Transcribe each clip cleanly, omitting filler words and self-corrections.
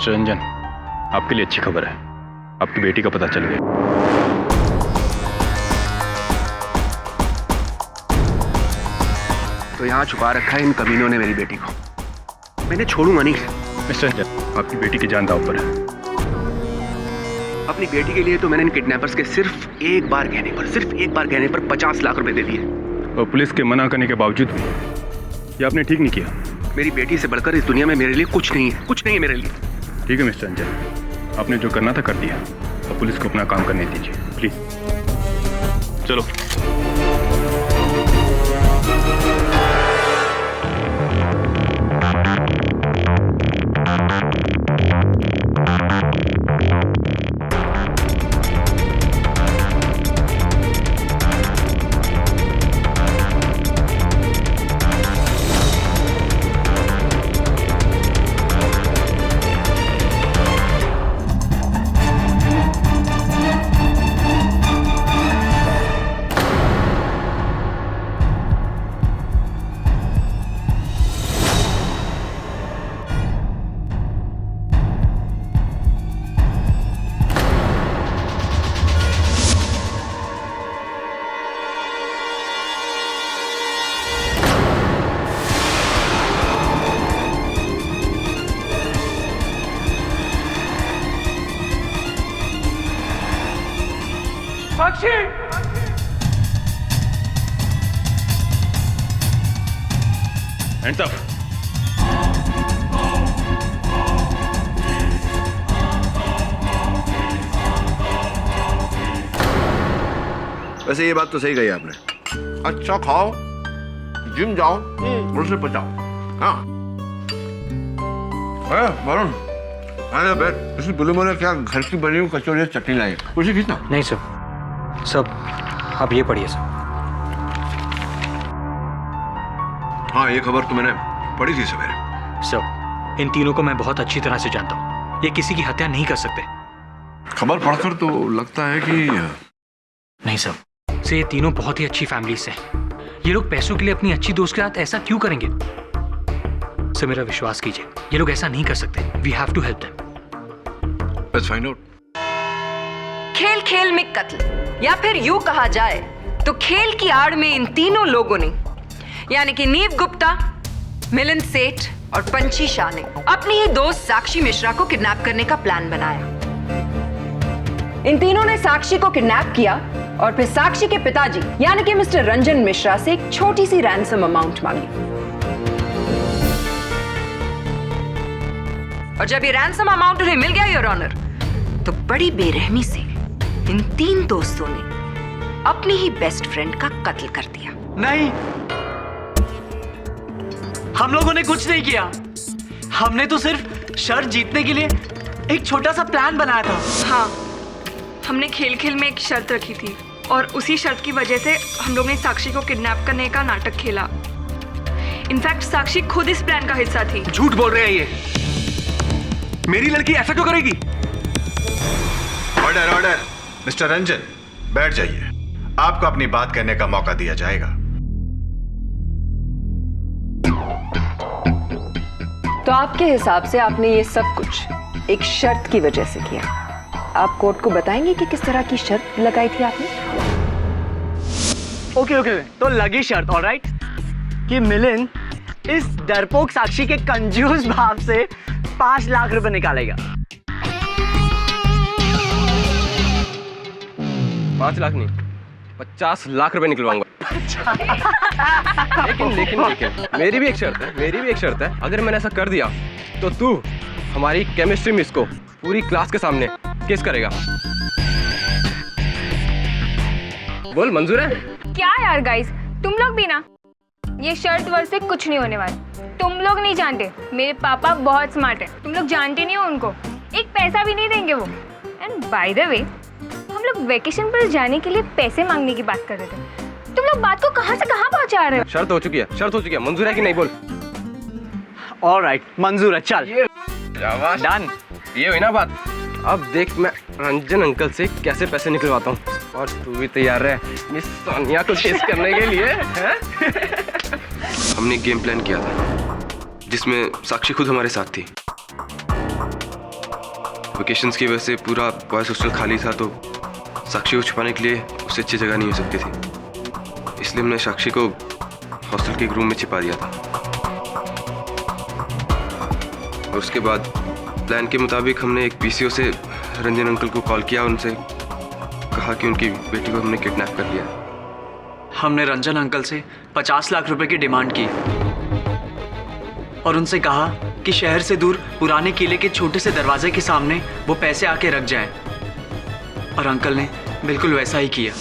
Mister Ranjan, आपके लिए अच्छी खबर है, आपकी बेटी का पता चल गया। तो यहाँ छुपा रखा है इन कमीनों ने मेरी बेटी को, मैंने छोड़ूंगा नहीं। मिस्टर रंजन, आपकी बेटी की जान दांव पर है। अपनी बेटी के लिए तो मैंने इन किडनैपर्स के सिर्फ एक बार कहने पर 50 लाख रुपए दे दिए। और पुलिस के मना करने के बावजूद भी ये आपने ठीक नहीं किया। मेरी बेटी से बढ़कर इस दुनिया में मेरे लिए कुछ नहीं है मेरे लिए। ठीक है मिस्टर रंजन, आपने जो करना था कर दिया, तो पुलिस को अपना काम करने दीजिए प्लीज। चलो। साक्षी! Hands up! वैसे ये बात तो सही कही आपने। अच्छा खाओ, जिम जाओ और उसे पचाओ। हाँ वरुण, आजा बैठ। इसी बुलबुल ने क्या घर की बनी हुई कचौड़ी चटनी लाई, उसी खींचना। नहीं सब आप ये पढ़िए सब। हाँ ये खबर तो मैंने पढ़ी थी सवेरे। सब इन तीनों को मैं बहुत अच्छी तरह से जानता हूँ, ये किसी की हत्या नहीं कर सकते। खबर पढ़कर तो लगता है कि नहीं सब से ये तीनों बहुत ही अच्छी फैमिली से हैं। ये लोग पैसों के लिए अपनी अच्छी दोस्त के साथ ऐसा क्यों करेंगे? सर मेरा विश्वास कीजिए, ये लोग ऐसा नहीं कर सकते। We have to help them. Let's find out. खेल खेल में कत्ल, या फिर यूं कहा जाए तो खेल की आड़ में इन तीनों लोगों ने, यानी कि नीव गुप्ता, मिलिंद सेठ और पंछी शाह ने अपनी ही दोस्त साक्षी मिश्रा को किडनैप करने का प्लान बनाया। इन तीनों ने साक्षी को किडनैप किया और फिर साक्षी के पिताजी यानी कि मिस्टर रंजन मिश्रा से एक छोटी सी रैंसम अमाउंट मांगी। और जब ये रैंसम अमाउंट उन्हें मिल गया योर ऑनर, तो बड़ी बेरहमी से इन तीन दोस्तों ने अपनी ही बेस्ट फ्रेंड का कत्ल कर दिया। नहीं, हम लोगों ने कुछ नहीं किया। हमने तो सिर्फ शर्त जीतने के लिए एक छोटा सा प्लान बनाया था। हाँ, हमने खेल खेल में एक शर्त रखी थी और उसी शर्त की वजह से हम लोग ने साक्षी को किडनैप करने का नाटक खेला। इनफैक्ट साक्षी खुद इस प्लान का हिस्सा थी। झूठ बोल रहे हैं ये, मेरी लड़की ऐसा क्यों करेगी? Order order. मिस्टर रंजन बैठ जाइए, आपको अपनी बात कहने का मौका दिया जाएगा। तो आपके हिसाब से आपने ये सब कुछ एक शर्त की वजह से किया। आप कोर्ट को बताएंगे कि किस तरह की शर्त लगाई थी आपने? ओके, तो लगी शर्त, ऑलराइट, कि मिलिंद इस डरपोक साक्षी के कंजूस बाप से 5 लाख रुपए निकालेगा। 5 लाख नहीं, 50 लाख रुपए निकलवाऊंगा। लेकिन मेरी भी एक शर्त है। अगर मैंने ऐसा कर दिया तो तू हमारी केमिस्ट्री मिस को पूरी क्लास के सामने केस करेगा। बोल, मंजूर है? क्या यार गाइस, तुम लोग भी ना, ये शर्त वर्त से कुछ नहीं होने वाला। तुम लोग नहीं जानते, मेरे पापा बहुत स्मार्ट है। तुम लोग जानते नहीं हो उनको, एक पैसा भी नहीं देंगे वो। एंड बाय द वे, हम लोग वेकेशन पर जाने के लिए पैसे मांगने की बात कर रहे थे। तुम लोग बात को कहां से कहां पहुंचा रहे हो? शर्त हो चुकी है। मंजूर है कि नहीं? बोल। ऑलराइट, मंजूर है, चल डन। ये हुई ना बात। अब देख मैं रंजन अंकल से कैसे पैसे निकलवाता हूँ, और तू भी तैयार है मिस सोनिया को टेस्ट करने के लिए? हमने गेम प्लान किया था जिसमें साक्षी खुद हमारे साथ थी। वेकेशंस की वजह से पूरा बॉयज हॉस्टल खाली था, तो साक्षी को छुपाने के लिए उससे अच्छी जगह नहीं हो सकती थी, इसलिए हमने साक्षी को हॉस्टल के एक रूम में छिपा दिया था। और उसके बाद प्लान के मुताबिक हमने एक पीसीओ से रंजन अंकल को कॉल किया, उनसे कहा कि उनकी बेटी को हमने किडनैप कर लिया। हमने रंजन अंकल से 50 लाख रुपए की डिमांड की और उनसे कहा कि शहर से दूर पुराने किले के छोटे से दरवाजे के सामने वो पैसे आके रख जाएं। और अंकल ने बिल्कुल वैसा ही किया।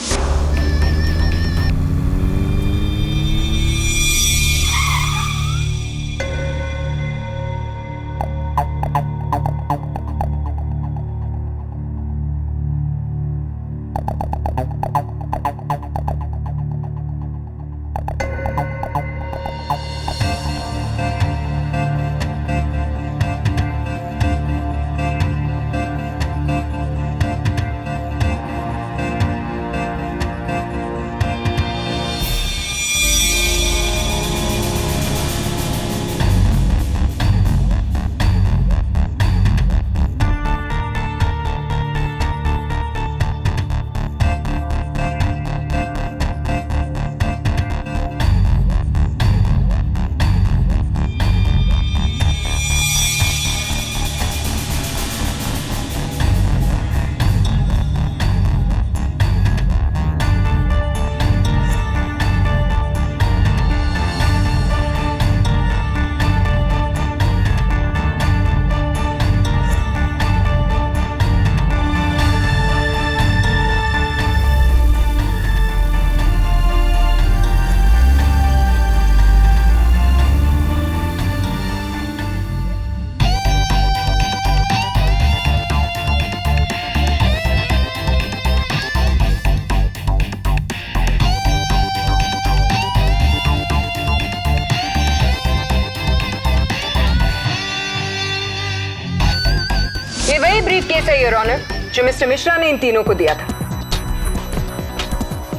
वही ब्रीफकेस है योर ऑनर जो मिस्टर मिश्रा ने इन तीनों को दिया था।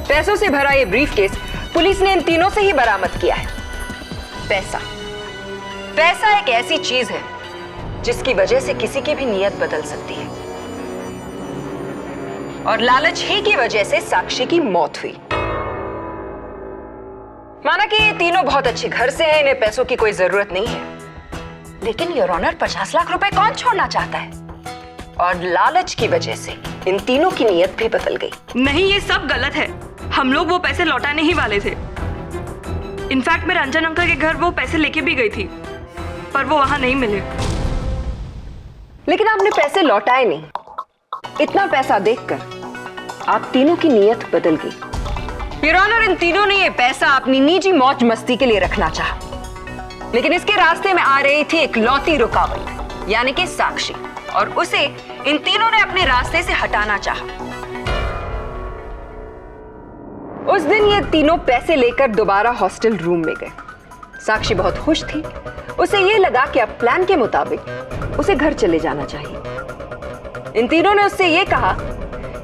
पैसों से भरा ये ब्रीफकेस पुलिस ने इन तीनों से ही बरामद किया है। पैसा एक ऐसी चीज है जिसकी वजह से किसी की भी नीयत बदल सकती है, और लालच ही की वजह से साक्षी की मौत हुई। माना कि ये तीनों बहुत अच्छे घर से हैं, इन्हें पैसों की कोई जरूरत नहीं है, लेकिन योर ऑनर 50 लाख रुपए कौन छोड़ना चाहता है? और लालच की वजह से इन तीनों की नीयत भी बदल गई। नहीं, ये सब गलत है। हम लोग वो पैसे लौटाने ही वाले थे। इनफैक्ट मैं रंजन अंकल के घर वो पैसे लेके भी गई थी, पर वो वहां नहीं मिले। लेकिन आपने पैसे लौटाए नहीं। इतना पैसा देखकर आप तीनों की नीयत बदल गई। योर ऑनर, इन तीनों ने ये पैसा अपनी निजी मौज मस्ती के लिए रखना चाहा, लेकिन इसके रास्ते में आ रही थी एक लौती रुकावट, यानी कि साक्षी, और उसे इन तीनों ने अपने रास्ते से हटाना चाहा। उस दिन ये तीनों पैसे लेकर दोबारा हॉस्टल रूम में गए। साक्षी बहुत खुश थी। उसे ये लगा कि अब प्लान के मुताबिक उसे घर चले जाना चाहिए। इन तीनों ने उससे ये कहा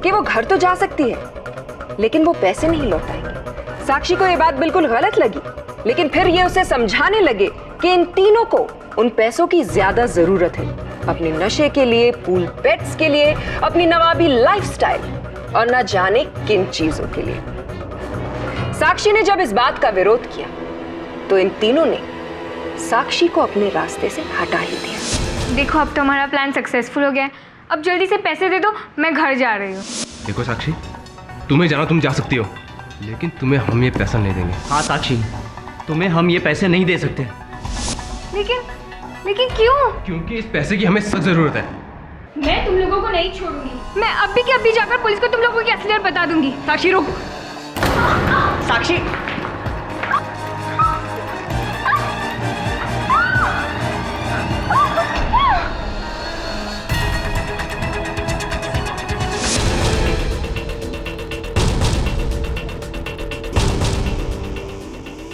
कि वो घर तो जा सकती है, लेकिन वो पैसे नहीं लौटाएंगे। साक्षी को ये बात बिल्कुल गलत लगी, लेकिन फिर ये उसे समझाने लगे कि इन तीनों को उन पैसों की ज्यादा जरूरत है, अपने नशे के लिए, पूल पेट्स के लिए, अपनी नवाबी लाइफस्टाइल और न जाने किन चीजों के लिए। साक्षी ने जब इस बात का विरोध किया तो इन तीनों ने साक्षी को अपने रास्ते से हटा ही दिया। देखो, अब तो हमारा प्लान सक्सेसफुल हो गया है। अब जल्दी से पैसे दे दो, मैं घर जा रही हूँ। देखो साक्षी, तुम्हें जाना तुम जा सकती हो, लेकिन तुम्हें हम ये पैसा नहीं देंगे। हाँ साक्षी, तुम्हें हम ये पैसे नहीं दे सकते। लेकिन क्यों? क्योंकि इस पैसे की हमें सख्त जरूरत है। मैं तुम लोगों को नहीं छोड़ूंगी। मैं अभी के अभी जाकर पुलिस को तुम लोगों की असलियत बता दूंगी। साक्षी रुक। साक्षी,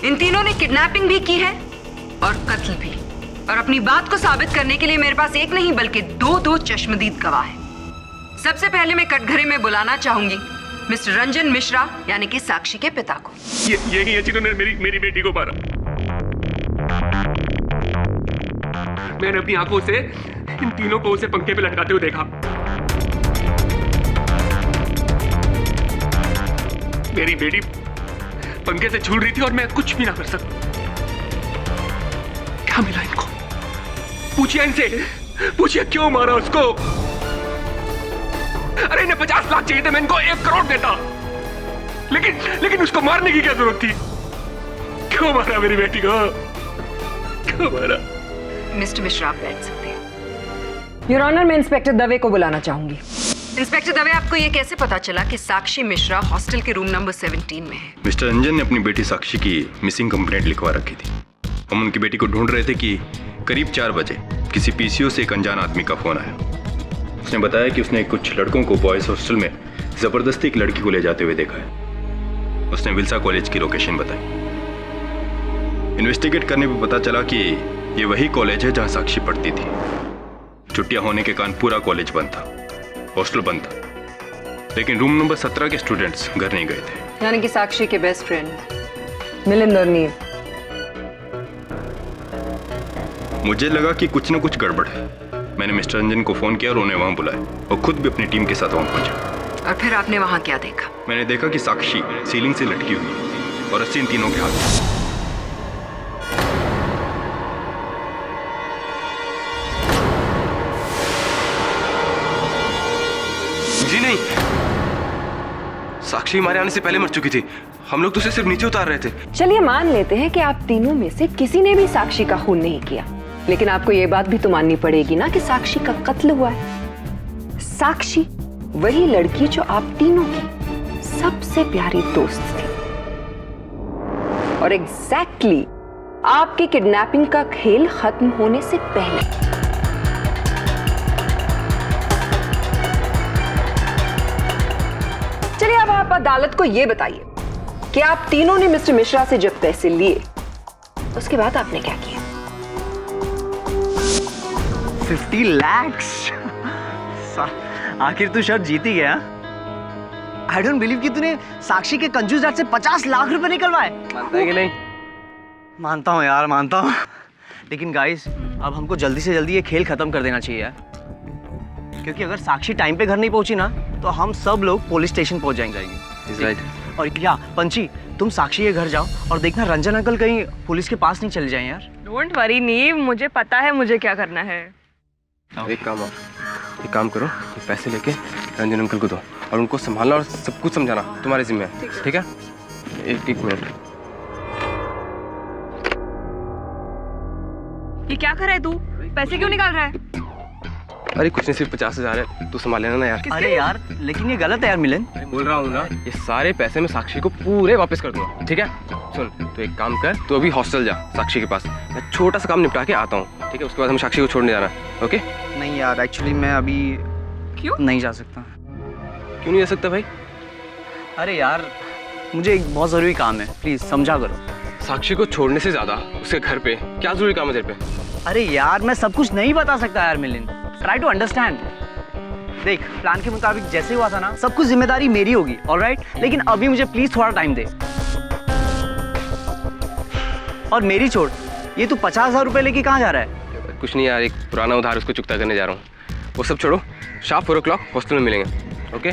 इन तीनों ने किडनैपिंग भी की है और कत्ल भी, और अपनी बात को साबित करने के लिए मेरे पास एक नहीं बल्कि दो चश्मदीद गवाह हैं। सबसे पहले मैं कटघरे में बुलाना चाहूंगी मिस्टर रंजन मिश्रा, यानी कि साक्षी के पिता को। यही है जिन्होंने मेरी बेटी को मारा। मैंने अपनी आंखों से इन तीनों को उसे पंखे पे लटकाते हुए देखा। मेरी बेटी पंखे से झूल रही थी और मैं कुछ भी ना कर सकता। क्या मिला इनको? पूछिए इनसे, पूछिए क्यों मारा उसको। अरे इन्हें 50 लाख चाहिए थे, मैं इनको 1 करोड़ देता। लेकिन उसको मारने की क्या जरूरत थी? क्यों मारा मेरी बेटी को? क्यों मारा? मिस्टर मिश्रा, आप बैठ सकते हैं। योर ऑनर, मैं इंस्पेक्टर दवे को बुलाना चाहूंगी। इंस्पेक्टर दवे, आपको ये कैसे पता चला कि साक्षी मिश्रा हॉस्टल के रूम नंबर 17 में है? मिस्टर रंजन ने अपनी बेटी साक्षी की मिसिंग कंप्लेंट लिखवा रखी थी। हम उनकी बेटी को ढूंढ रहे थे कि करीब 4 बजे किसी पीसीओ से एक अनजान आदमी का फोन आया। उसने बताया कि उसने कुछ लड़कों को बॉयज हॉस्टल में जबरदस्ती एक लड़की को ले जाते हुए देखा है। उसने विल्सा कॉलेज की लोकेशन बताई। इन्वेस्टिगेट करने पर पता चला कि ये वही कॉलेज है जहां साक्षी पढ़ती थी। छुट्टियां होने के कारण पूरा कॉलेज बंद था, हॉस्टल बंद था, लेकिन रूम नंबर 17 के स्टूडेंट्स घर नहीं गए थे। यानी कि साक्षी के बेस्ट फ्रेंड मिलिंद और नीव। मुझे लगा कि कुछ न कुछ गड़बड़ है। मैंने मिस्टर रंजन को फोन किया और उन्हें वहां बुलाया और खुद भी अपनी टीम के साथ वहां पहुंचा। और फिर आपने वहां क्या देखा? मैंने देखा कि साक्षी सीलिंग से लटकी हुई है और रस्सी इन तीनों के हाथ में। जी नहीं, साक्षी हमारे आने से पहले मर चुकी थी। हम लोग तो उसे सिर्फ नीचे उतार रहे थे। चलिए मान लेते हैं कि आप तीनों में से किसी ने भी साक्षी का खून नहीं किया, लेकिन आपको ये बात भी तो माननी पड़ेगी ना कि साक्षी का कत्ल हुआ है। साक्षी वही लड़की जो आप तीनों की सबसे प्यारी दोस्त थी और एग्जैक्टली आपकी किडनैपिंग का खेल खत्म होने से पहले। चलिए अब आप अदालत को यह बताइए कि आप तीनों ने मिस्टर मिश्रा से जब पैसे लिए उसके बाद आपने क्या किया? 50 lakhs? आखिर तू शर्त जीत ही गया। आई डोंट बिलीव कि तूने साक्षी के कंजूस डैड से 50 लाख रुपए निकलवाए। मानता है कि नहीं? मानता हूँ यार, मानता हूँ। लेकिन गाइस, अब हमको जल्दी से जल्दी ये खेल खत्म कर देना चाहिए यार, क्योंकि अगर साक्षी टाइम पे घर नहीं पहुंची ना तो हम सब लोग पुलिस स्टेशन पहुंच जाएंगे। राइट। और क्या पंची, तुम साक्षी के घर जाओ और देखना रंजन अंकल कहीं पुलिस के पास नहीं चले जाएं यार। डोंट वरी नीव, मुझे पता है मुझे क्या करना है। एक काम करो, ये पैसे लेके रंजन अंकल को दो और उनको संभालना और सब कुछ समझाना तुम्हारे जिम्मे है, ठीक है? एक मिनट। ये क्या कर रहा है तू? पैसे क्यों निकाल रहा है? अरे कुछ नहीं, सिर्फ 50,000 है, तू संभाल लेना ना यार। अरे यार, लेकिन ये गलत है यार मिलन। बोल रहा हूँ ना, ये सारे पैसे मैं साक्षी को पूरे वापस कर दूंगा, ठीक है? सुन, तू एक काम कर, तू अभी हॉस्टल जा साक्षी के पास, मैं छोटा सा काम निपटा के आता हूँ, ठीक है? उसके बाद हम साक्षी को छोड़ने जाना, ओके? नहीं यार, एक्चुअली मैं अभी क्यों नहीं जा सकता। क्यों नहीं जा सकता भाई? अरे यार, मुझे एक बहुत जरूरी काम है, प्लीज समझा करो। साक्षी को छोड़ने से ज्यादा उसके घर पे क्या जरूरी काम है तेरे पे? अरे यार, मैं सब कुछ नहीं बता सकता यार मिलिन, ट्राई टू अंडरस्टैंड। देख, प्लान के मुताबिक जैसे हुआ था ना, सब कुछ जिम्मेदारी मेरी होगी, ऑलराइट? लेकिन अभी मुझे प्लीज थोड़ा टाइम दे। और मेरी छोड़, ये तू 50,000 रुपए लेके कहाँ जा रहा है? कुछ नहीं यार, एक पुराना उधार उसको चुकता करने जा रहा हूँ। वो सब छोड़ो, शार्प 4 o'clock हॉस्टल में मिलेंगे, okay?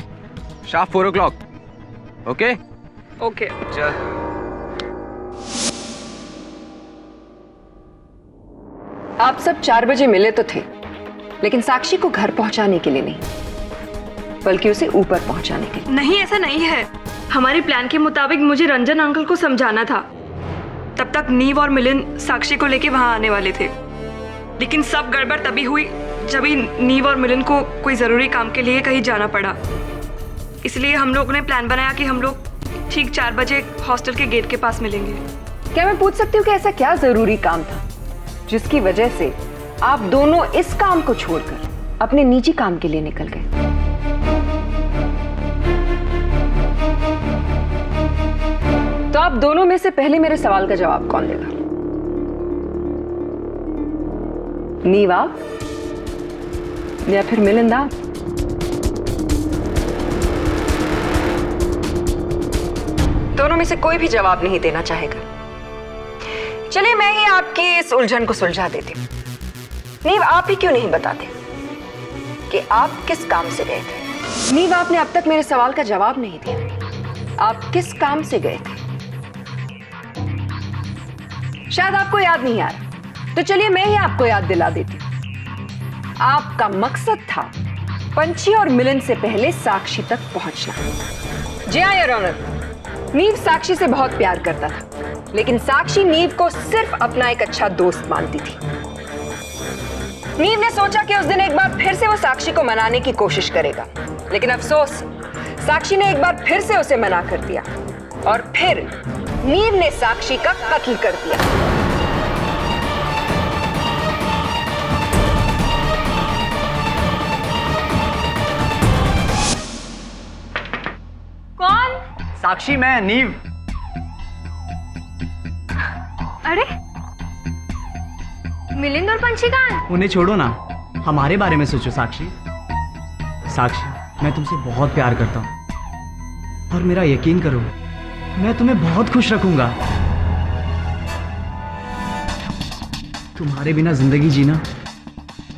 Sharp 4 o'clock, okay? Okay. चल। आप सब 4 बजे मिले तो थे, लेकिन साक्षी को घर पहुंचाने के लिए नहीं, बल्कि उसे ऊपर पहुंचाने के लिए। नहीं, ऐसा नहीं है। हमारे प्लान के मुताबिक मुझे रंजन अंकल को समझाना था। तब तक नीव और मिलिंद साक्षी को लेके वहां आने वाले थे, लेकिन सब गड़बड़ तभी हुई जब ही नीव और मिलिंद को कोई जरूरी काम के लिए कहीं जाना पड़ा। इसलिए हम लोगों ने प्लान बनाया कि हम लोग ठीक 4 बजे हॉस्टल के गेट के पास मिलेंगे। क्या मैं पूछ सकती हूँ कि ऐसा क्या जरूरी काम था जिसकी वजह से आप दोनों इस काम को छोड़कर अपने निजी काम के लिए निकल गए? तो आप दोनों में से पहले मेरे सवाल का जवाब कौन देगा? नीव आप या फिर मिलिंद आप? दोनों में से कोई भी जवाब नहीं देना चाहेगा। चलिए मैं ही आपकी इस उलझन को सुलझा देती हूँ। नीव, आप ही क्यों नहीं बताते कि आप किस काम से गए थे। नीव, आपने अब तक मेरे सवाल का जवाब नहीं दिया। आप किस काम से गए थे? शायद आपको याद नहीं आ रहा, तो चलिए मैं ही आपको याद दिला देती हूं। आपका मकसद था पंछी और मिलन से पहले साक्षी तक पहुंचना। जी हाँ योर ऑनर, नीव साक्षी से बहुत प्यार करता था, लेकिन साक्षी नीव को सिर्फ अपना एक अच्छा दोस्त मानती थी। नीव ने सोचा कि उस दिन एक बार फिर से वो साक्षी को मनाने की कोशिश करेगा, लेकिन अफसोस साक्षी ने एक बार फिर से उसे मना कर दिया और फिर नीव ने साक्षी का कत्ल कर दिया। कौन? साक्षी, मैं नीव। अरे मिलिंद और पंछी कहाँ हैं? उन्हें छोड़ो ना, हमारे बारे में सोचो साक्षी। साक्षी, मैं तुमसे बहुत प्यार करता हूँ और मेरा यकीन करो, मैं तुम्हें बहुत खुश रखूंगा। तुम्हारे बिना जिंदगी जीना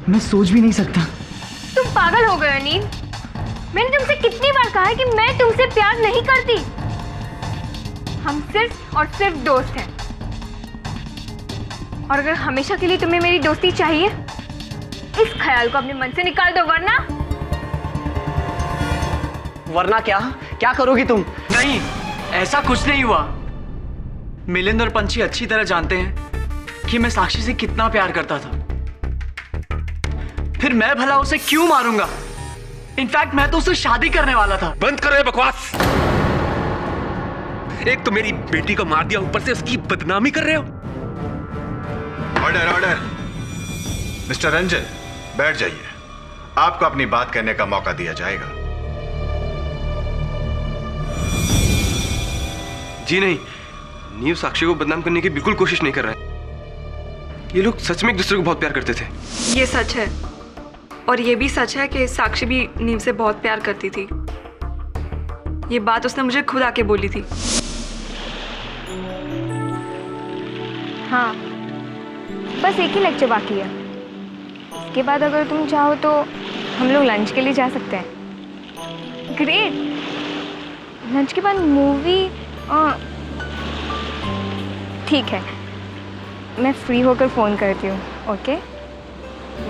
मैं सोच भी नहीं सकता। तुम पागल हो गए हो नीव। मैंने तुमसे कितनी बार कहा है कि मैं तुमसे प्यार नहीं करती। हम सिर्फ और सिर्फ दोस्त हैं, और अगर हमेशा के लिए तुम्हें मेरी दोस्ती चाहिए, इस ख्याल को अपने मन से निकाल दो, वरना क्या क्या करोगी तुम? नहीं, ऐसा कुछ नहीं हुआ। मिलिंद और पंछी अच्छी तरह जानते हैं कि मैं साक्षी से कितना प्यार करता था। फिर मैं भला उसे क्यों मारूंगा? इनफैक्ट मैं तो उससे शादी करने वाला था। बंद करो ये बकवास। एक तो मेरी बेटी को मार दिया, ऊपर से उसकी बदनामी कर रहे हो। Order order. मिस्टर रंजन, बैठ जाइए। आपको अपनी बात कहने का मौका दिया जाएगा। जी नहीं, नीव साक्षी को बदनाम करने की बिल्कुल कोशिश नहीं कर रहा है। ये लोग सच में एक दूसरे को बहुत प्यार करते थे। ये सच है, और ये भी सच है कि साक्षी भी नीव से बहुत प्यार करती थी। ये बात उसने मुझे खुद आके बोली थी। हाँ, बस एक ही लेक्चर बाकी है। इसके बाद अगर तुम चाहो तो हम लोग लंच के लिए जा सकते हैं। ग्रेट। लंच के बाद मूवी? ठीक है, मैं फ्री होकर फ़ोन करती हूँ। Okay,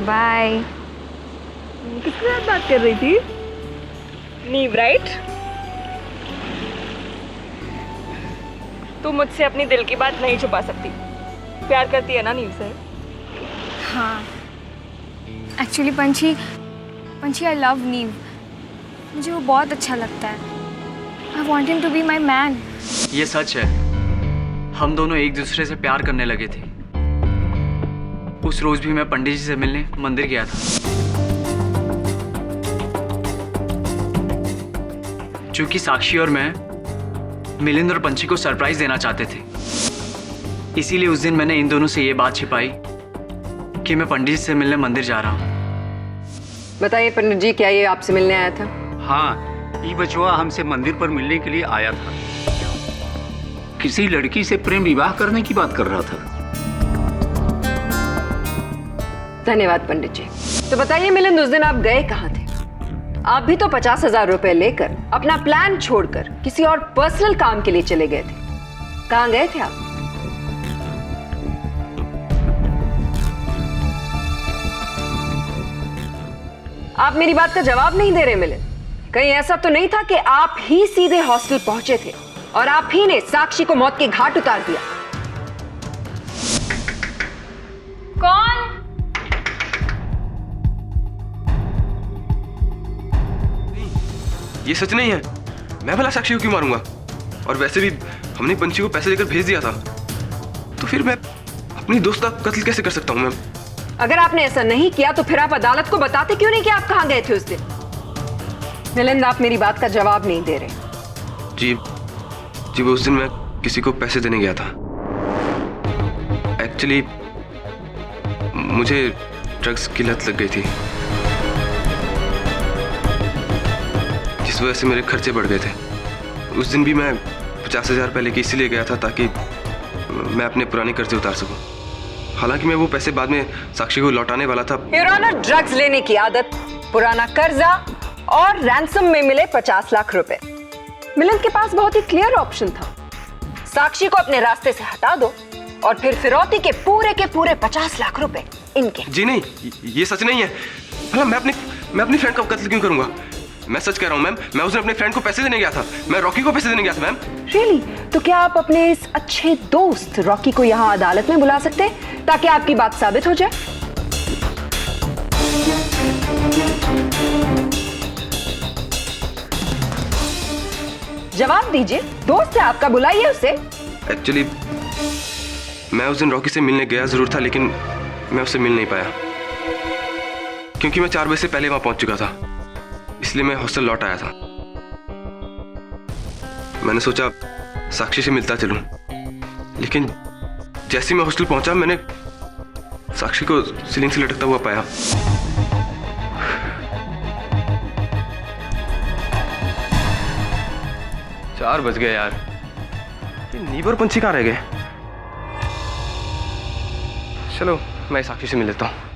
bye. किसके साथ बात कर रही थी? नीव, राइट? तू मुझसे अपनी दिल की बात नहीं छुपा सकती। प्यार करती है ना नीव से? हाँ, एक्चुअली पंछी आई लव नीव। मुझे वो बहुत अच्छा लगता है। I want him to be my man. ये सच है, हम दोनों एक दूसरे से प्यार करने लगे थे। उस रोज भी मैं पंडित जी से मिलने मंदिर गया था, क्योंकि साक्षी और मैं मिलिंद और पंछी को सरप्राइज देना चाहते थे। इसीलिए उस दिन मैंने इन दोनों से ये बात छिपाई कि मैं पंडित जी से मिलने मंदिर जा रहा हूँ। बताइए पंडित जी, क्या ये आपसे मिलने आया था? हाँ, ये बचवा हमसे मंदिर पर मिलने के लिए आया था। किसी लड़की से प्रेम विवाह करने की बात कर रहा था। धन्यवाद पंडित जी। तो बताइए मिलिंद, उस दिन आप गए कहाँ थे? आप भी तो 50,000 रुपए लेकर अपना प्लान छोड़कर किसी और पर्सनल काम के लिए चले गए थे। कहाँ गए थे आप? आप मेरी बात का जवाब नहीं दे रहे मिलिंद। कहीं ऐसा तो नहीं था कि आप ही सीधे हॉस्टल पहुंचे थे और आप ही ने साक्षी को मौत के घाट उतार दिया? कौन? ये सच नहीं है। मैं भला साक्षी को क्यों मारूंगा? और वैसे भी हमने पंछी को पैसे देकर भेज दिया था, तो फिर मैं अपनी दोस्त का कत्ल कैसे कर सकता हूँ? मैं अगर आपने ऐसा नहीं किया तो फिर आप अदालत को बताते क्यों नहीं कि आप कहां गए थे उस दिन? मिलिंद, आप मेरी बात का जवाब नहीं दे रहे। जी उस दिन मैं किसी को पैसे देने गया था। एक्चुअली मुझे ड्रग्स की लत लग गई थी, जिस वजह से मेरे खर्चे बढ़ गए थे। उस दिन भी मैं 50,000 रुपये लेके इसीलिए गया था ताकि मैं अपने पुराने कर्जे उतार सकूं। हालांकि मैं वो पैसे बाद में साक्षी को लौटाने वाला था। योर ऑनर, ड्रग्स लेने की आदत पुराना कर्जा और रैंसम में मिले 50 लाख रुपए। मिलिंद के पास बहुत ही क्लियर ऑप्शन था, साक्षी को अपने रास्ते से हटा दो और फिर फिरौती के पूरे 50 लाख रुपए इनके। जी नहीं, ये सच नहीं है। भला मैं अपनी फ्रेंड का कत्ल क्यों करूंगा? मैं सच कह रहा हूँ मैम, मैं उस दिन अपने फ्रेंड को पैसे देने गया था, मैं रॉकी को पैसे देने गया था मैम। रियली? तो क्या आप अपने इस अच्छे दोस्त रॉकी को यहाँ अदालत में बुला सकते हैं ताकि आपकी बात साबित हो जाए? जवाब दीजिए, दोस्त है आपका, बुलाइए उसे। एक्चुअली मैं उस दिन रॉकी से मिलने गया जरूर था, लेकिन मैं उससे मिल नहीं पाया क्योंकि मैं 4 बजे से पहले वहां पहुंच चुका था, इसलिए मैं हॉस्टल लौट आया था। मैंने सोचा साक्षी से मिलता चलूं, लेकिन जैसे मैं हॉस्टल पहुंचा मैंने साक्षी को सीलिंग से लटकता हुआ पाया। चार बज गए यार, ये नीव और पंछी कहाँ रह गए? चलो मैं साक्षी से मिल लेता हूं।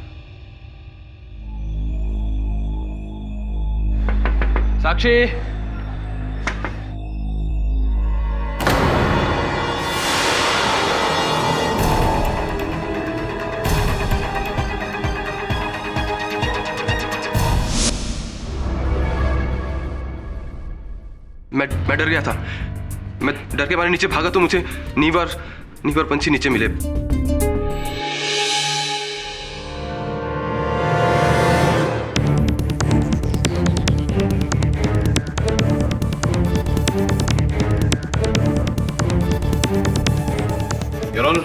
साक्षी, मैं डर गया था। मैं डर के मारे नीचे भागा तो मुझे नीव और पंछी नीचे मिले। योर ऑनर,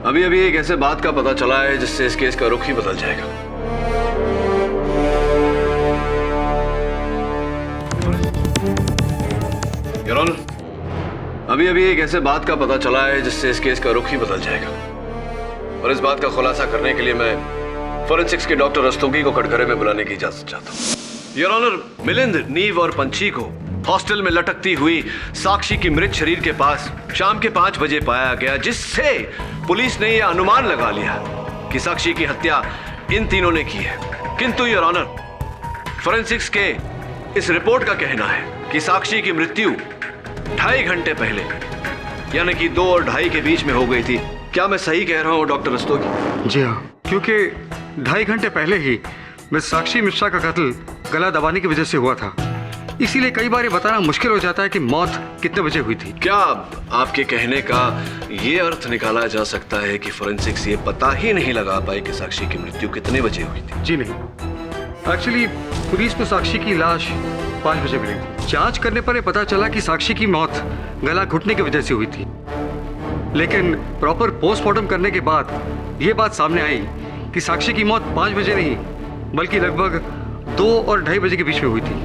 अभी एक ऐसे बात का पता चला है जिससे इस केस का रुख ही बदल जाएगा। योर ऑनर, अभी एक ऐसे बात का पता चला है जिससे इस केस का रुख ही बदल जाएगा, और इस बात का खुलासा करने के लिए मैं फोरेंसिक्स के डॉक्टर रस्तोगी को कटघरे में बुलाने की इजाजत चाहता हूं। योर ऑनर, मिलिंद, नीव और पंछी को हॉस्टल में लटकती हुई साक्षी की मृत शरीर के पास शाम के 5 बजे पाया गया, जिससे पुलिस ने यह अनुमान लगा लिया कि साक्षी की हत्या इन तीनों ने की है। किंतु योर ऑनर, फोरेंसिक्स के इस रिपोर्ट का कहना है कि साक्षी की मृत्यु 2.5 घंटे पहले, यानी कि 2 और 2.5 के बीच में हो गई थी। क्या मैं सही कह रहा हूं डॉक्टर रस्तोगी? जी हाँ, क्योंकि 2.5 घंटे पहले ही मिस साक्षी मिश्रा का कत्ल गला दबाने की वजह से हुआ था, इसीलिए कई बार ये बताना मुश्किल हो जाता है कि मौत कितने बजे हुई थी। क्या आपके कहने का ये अर्थ निकाला जा सकता है कि फोरेंसिक्स ये पता ही नहीं लगा पाई कि साक्षी की मृत्यु कितने बजे हुई थी? जी नहीं, एक्चुअली पुलिस को साक्षी की लाश 5 बजे मिली थी। जांच करने पर यह पता चला कि साक्षी की मौत गला घुटने की वजह से हुई थी, लेकिन प्रॉपर पोस्टमार्टम करने के बाद ये बात सामने आई कि साक्षी की मौत 5 बजे नहीं बल्कि लगभग 2 और 2.5 बजे के बीच में हुई थी।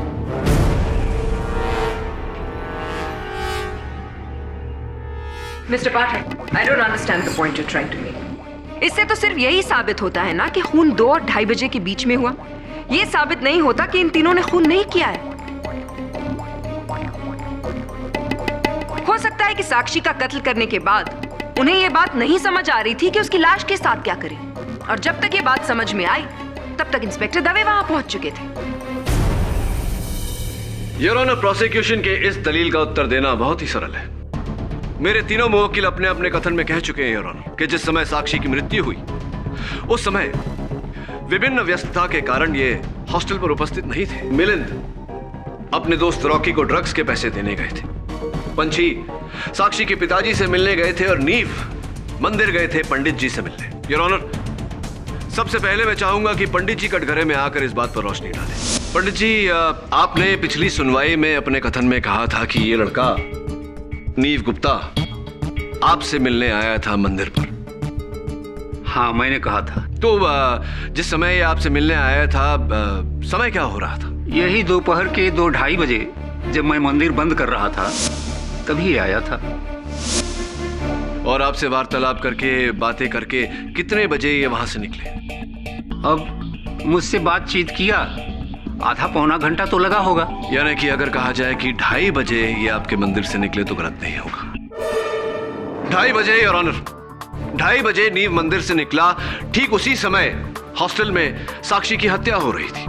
Mister Pathak, I don't understand the point you're trying to make. इससे तो सिर्फ यही साबित होता है ना कि खून 2 और 2.5 बजे के बीच में हुआ। ये साबित नहीं होता कि इन तीनों ने खून नहीं किया है। हो सकता है कि साक्षी का कत्ल करने के बाद उन्हें ये बात नहीं समझ आ रही थी कि उसकी लाश के साथ क्या करें, और जब तक ये बात समझ में आई तब तक इंस्पेक्टर दवे वहां पहुंच चुके थे। योर ऑनर, प्रोसिक्यूशन के इस दलील का उत्तर देना बहुत ही सरल है। मेरे तीनों मुवक्किल अपने अपने कथन में कह चुके हैं योर ऑनर कि जिस समय साक्षी की मृत्यु हुई उस समय विभिन्न व्यस्तता के कारण ये हॉस्टल पर उपस्थित नहीं थे। मिलिंद अपने दोस्त रॉकी को ड्रग्स के पैसे देने गए थे, पंछी साक्षी के पिताजी से मिलने गए थे, और नीव मंदिर गए थे पंडित जी से मिलने। योर ऑनर, सबसे पहले मैं चाहूंगा कि पंडित जी कटघरे में आकर इस बात पर रोशनी डालें। पंडित जी, आपने पिछली सुनवाई में अपने कथन में कहा था कि ये लड़का नीव गुप्ता आपसे मिलने आया था मंदिर पर। हाँ, मैंने कहा था। तो जिस समय ये आपसे मिलने आया था, समय क्या हो रहा था? यही दोपहर के 2-2.5 बजे, जब मैं मंदिर बंद कर रहा था तभी आया था। और आपसे वार्तालाप करके, बातें करके कितने बजे ये वहां से निकले? अब मुझसे बातचीत किया, आधा पौना घंटा तो लगा होगा। यानी कि अगर कहा जाए कि 2:30 बजे ये आपके मंदिर से निकले तो गलत नहीं होगा। 2:30 बजे योर ऑनर, 2:30 बजे नीव मंदिर से निकला। ठीक उसी समय हॉस्टल में साक्षी की हत्या हो रही थी।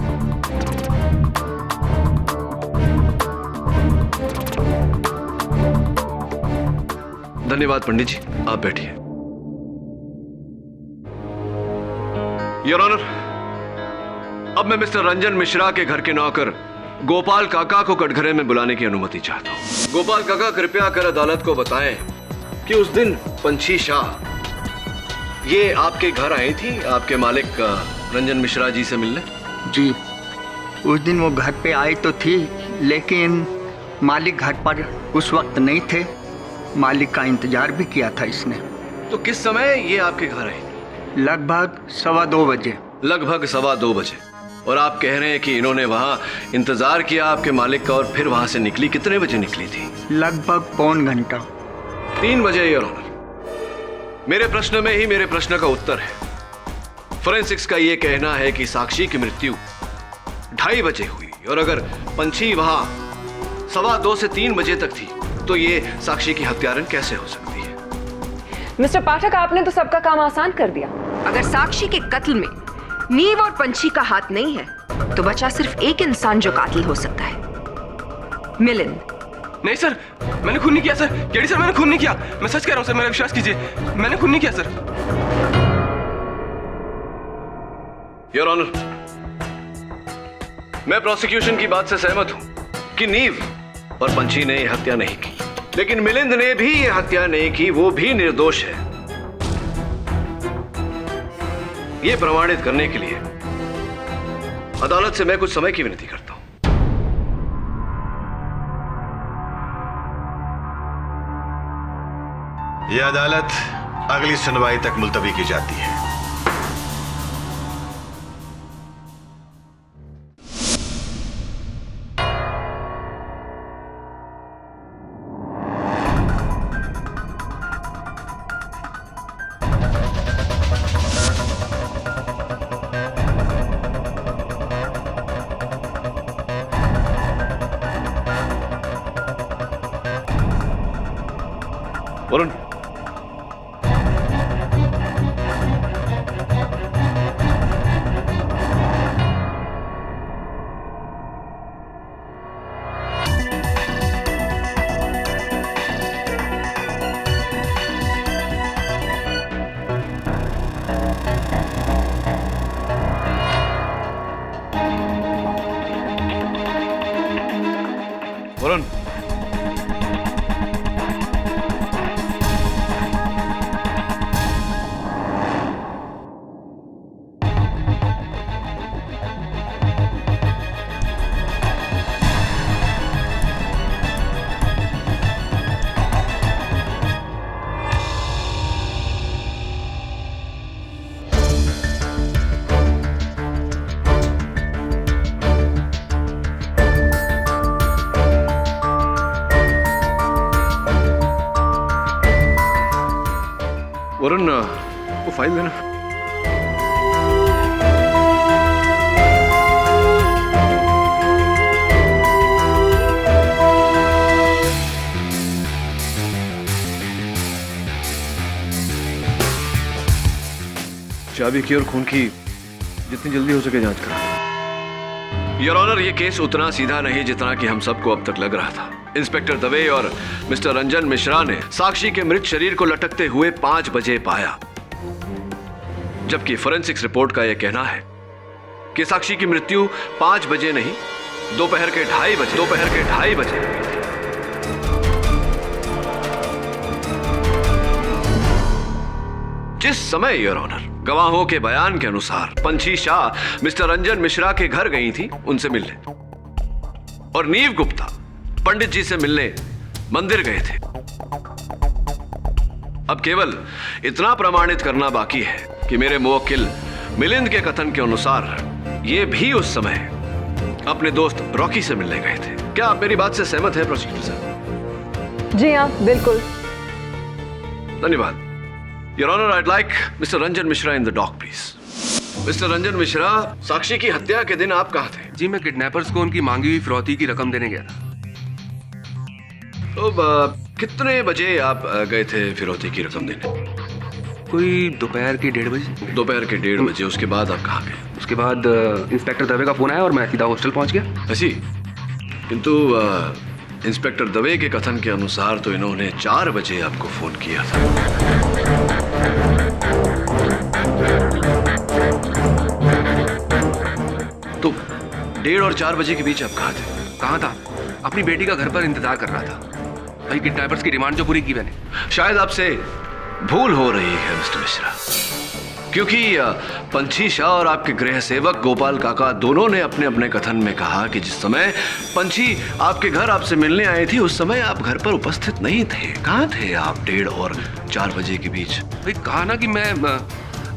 धन्यवाद पंडित जी, आप बैठिए। योर ऑनर, अब मैं मिस्टर रंजन मिश्रा के घर के नौकर गोपाल काका को कटघरे में बुलाने की अनुमति चाहता हूं। गोपाल काका, कृपया कर अदालत को बताएं कि उस दिन पंछी शाह ये आपके घर आई थी आपके मालिक रंजन मिश्रा जी से मिलने? जी, उस दिन वो घर पे आई तो थी, लेकिन मालिक घर पर उस वक्त नहीं थे। मालिक का इंतजार भी किया था इसने। तो किस समय ये आपके घर आई? लगभग 2:15 बजे। लगभग 2:15 बजे। और आप कह रहे हैं कि इन्होंने वहां इंतजार किया आपके मालिक का और फिर वहां से निकली? कितने बजे निकली थी? लगभग पौन घंटा। 3 बजे, योर ऑनर। मेरे प्रश्न में ही मेरे प्रश्न का उत्तर है। फोरेंसिक्स का यह कहना है कि साक्षी की मृत्यु 2:30 बजे हुई, और अगर पंछी वहां 2:15 से 3 बजे तक थी तो ये साक्षी की हत्यारन कैसे हो सकती है? मिस्टर पाठक, आपने तो सबका काम आसान कर दिया। अगर साक्षी के कत्ल में नीव और पंछी का हाथ नहीं है तो बचा सिर्फ एक इंसान जो कातिल हो सकता है, मिलिंद। नहीं सर, मैंने खून नहीं किया सर। केडी सर, मैंने खून नहीं किया। मैं सच कह रहा हूं सर, मेरा विश्वास कीजिए, मैंने खून नहीं किया सर। योर ऑनर, मैं प्रोसिक्यूशन की बात से सहमत हूं कि नीव और पंछी ने यह हत्या नहीं की, लेकिन मिलिंद ने भी यह हत्या नहीं की। वो भी निर्दोष है। यह प्रमाणित करने के लिए अदालत से मैं कुछ समय की विनती करता हूं। यह अदालत अगली सुनवाई तक मुलतवी की जाती है। वरुण, वरुण, वरुण, वो फाइल देना। चाबी की और खून की जितनी जल्दी हो सके जांच करा। योर ऑनर, ये केस उतना सीधा नहीं जितना कि हम सबको अब तक लग रहा था। इंस्पेक्टर दवे और मिस्टर रंजन मिश्रा ने साक्षी के मृत शरीर को लटकते हुए 5 बजे पाया, जबकि फोरेंसिक्स रिपोर्ट का यह कहना है कि साक्षी की मृत्यु 5 बजे नहीं, दोपहर के 2:30 बजे हुई थी। जिस समय, योर ऑनर, गवाहों के बयान के अनुसार पंछी शाह मिस्टर रंजन मिश्रा के घर गई थी उनसे मिलने, और नीव गुप्ता पंडित जी से मिलने मंदिर गए थे। अब केवल इतना प्रमाणित करना बाकी है कि मेरे मुवक्किल मिलिंद के कथन के अनुसार ये भी उस समय अपने दोस्त रॉकी से मिलने गए थे। क्या आप मेरी बात से सहमत हैं प्रोसिक्यूटर साहब? जी हाँ, बिल्कुल। धन्यवाद। Your honour, I'd like Mr. Ranjan Mishra in the dock, please. Mister Ranjan Mishra, Sakshi की हत्या के दिन आप कहाँ थे? जी, मैं किडनैपर्स को उनकी मांगी हुई फिरौती की रकम देने गया था। तो कितने बजे आप गए थे फिरौती की रकम देने? कोई दोपहर के 1:30 बजे। दोपहर के 1:30 बजे। उसके बाद आप कहाँ गए? उसके बाद इंस्पेक्टर दवे का फोन आया और मैं सीधा हॉस्टल पहुंच गया। ऐसी? किंतु इंस्पेक्टर दवे के कथन के अनुसार तो इन्होंने 4 बजे आपको फोन किया था। तो 1:30 और 4 बजे के बीच आप कहाँ थे? कहाँ था? अपनी बेटी का घर पर इंतजार कर रहा था। भाई किडनैपर्स की डिमांड जो पूरी की मैंने। शायद आपसे भूल हो रही है मिस्टर मिश्रा, क्योंकि पंछी शाह और आपके गृह सेवक गोपाल काका दोनों ने अपने अपने कथन में कहा कि जिस समय पंछी आपके घर आपसे मिलने आई थी उस समय आप घर पर उपस्थित नहीं थे। कहाँ थे आप 1:30 और 4 बजे के बीच? भाई कहा ना कि मैं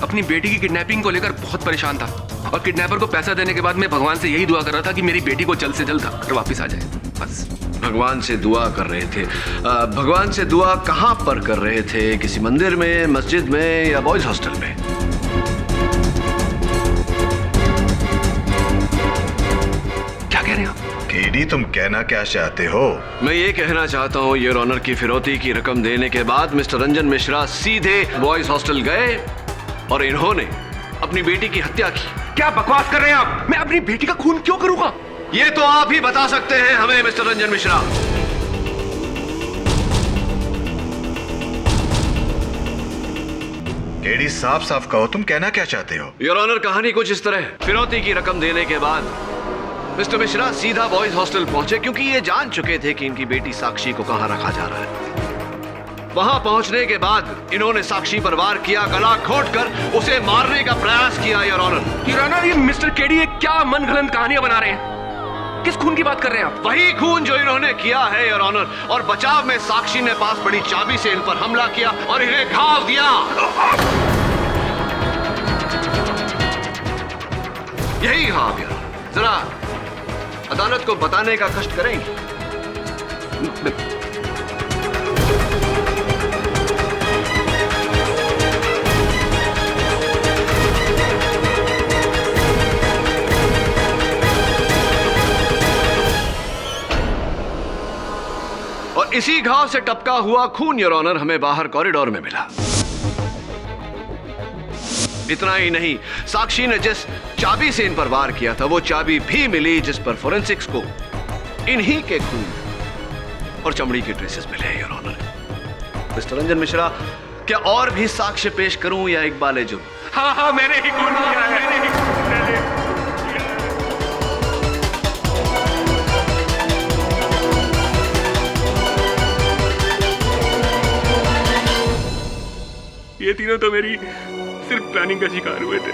अपनी बेटी की किडनैपिंग को लेकर बहुत परेशान था और किडनैपर को पैसा देने के बाद मैं भगवान से यही दुआ कर रहा था कि मेरी बेटी को जल्द से जल्द घर वापस आ जाए, बस। भगवान से दुआ कर रहे थे? भगवान से दुआ कहाँ पर कर रहे थे? किसी मंदिर में, मस्जिद में या बॉयज हॉस्टल में? क्या कह रहे हो? केडी, तुम कहना क्या चाहते हो? मैं ये कहना चाहता हूँ योर ऑनर की फिरौती की रकम देने के बाद मिस्टर रंजन मिश्रा सीधे बॉयज हॉस्टल गए और इन्होंने अपनी बेटी की हत्या की। क्या बकवास कर रहे हैं आप? मैं अपनी बेटी का खून क्यों करूंगा? ये तो आप ही बता सकते हैं हमें मिस्टर रंजन मिश्रा। केडी, साफ साफ कहो, तुम कहना क्या चाहते हो? योर ऑनर, कहानी कुछ इस तरह। फिरौती की रकम देने के बाद मिस्टर मिश्रा सीधा बॉयज हॉस्टल पहुंचे, क्योंकि ये जान चुके थे कि इनकी बेटी साक्षी को कहां रखा जा रहा है। वहां पहुंचने के बाद इन्होंने साक्षी पर वार किया, गला घोंटकर उसे मारने का प्रयास किया। योर ऑनर, योर ऑनर, ये मिस्टर केडी ये क्या मनगढ़ंत कहानियां बना रहे हैं? किस खून की बात कर रहे हैं आप? वही खून जो इन्होंने किया है योर ऑनर, और बचाव में साक्षी ने पास पड़ी चाबी से इन पर हमला किया और इन्हें घाव दिया। यही घाव यार, जरा अदालत को बताने का कष्ट करेंगे? और इसी घाव से टपका हुआ खून योर ऑनर हमें बाहर कॉरिडोर में मिला। इतना ही नहीं, साक्षी ने जिस चाबी से इन पर वार किया था वो चाबी भी मिली, जिस पर फोरेंसिक्स को इन्हीं के खून और चमड़ी के ट्रेसेस मिले। Your honour, mister Ranjan Mishra, क्या और भी साक्ष्य पेश करूं या इकबाल जुर्म? हाँ, मैंने ही खून किया है। ये तीनों तो मेरी सिर्फ प्लानिंग का शिकार हुए थे।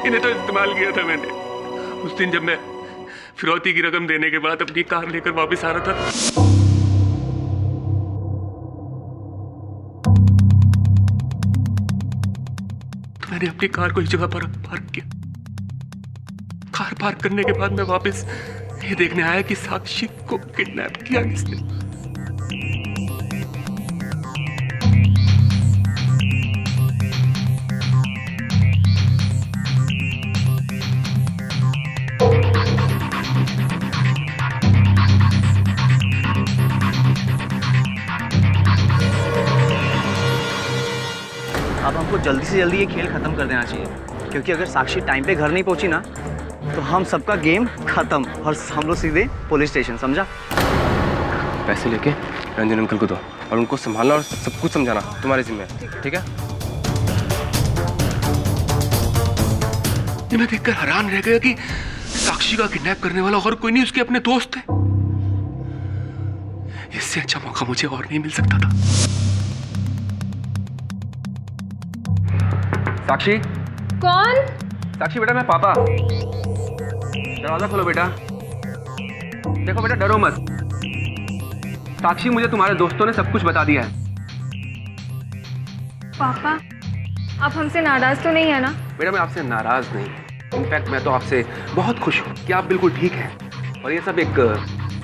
इन्हें तो इस्तेमाल किया था मैंने। उस दिन जब मैं फिरौती की रकम देने के बाद अपनी कार लेकर वापस आ रहा था, तो मैंने अपनी कार को इस जगह पर पार्क किया। कार पार्क करने के बाद मैं वापस ये देखने आया कि साक्षी को किडनैप किया किसने। अब हमको जल्दी से जल्दी ये खेल खत्म कर देना चाहिए, क्योंकि अगर साक्षी टाइम पे घर नहीं पहुंची ना तो हम सबका गेम खत्म और हम लोग सीधे पुलिस स्टेशन, समझा? पैसे लेके रंजन अंकल को दो और उनको संभालना और सब कुछ समझाना तुम्हारे जिम्मे है, ठीक है? मैं देखकर हैरान रह गया कि साक्षी का किडनैप करने वाला और कोई नहीं, उसके अपने दोस्त थे। इससे अच्छा मौका मुझे और नहीं मिल सकता था। साक्षी। कौन? साक्षी बेटा, मैं पापा। दरवाजा खोलो बेटा। देखो बेटा, डरो मत। साक्षी, मुझे तुम्हारे दोस्तों ने सब कुछ बता दिया है। पापा, आप हमसे नाराज तो नहीं है ना? बेटा, मैं आपसे नाराज नहीं। इनफैक्ट मैं तो आपसे बहुत खुश हूँ कि आप बिल्कुल ठीक हैं और ये सब एक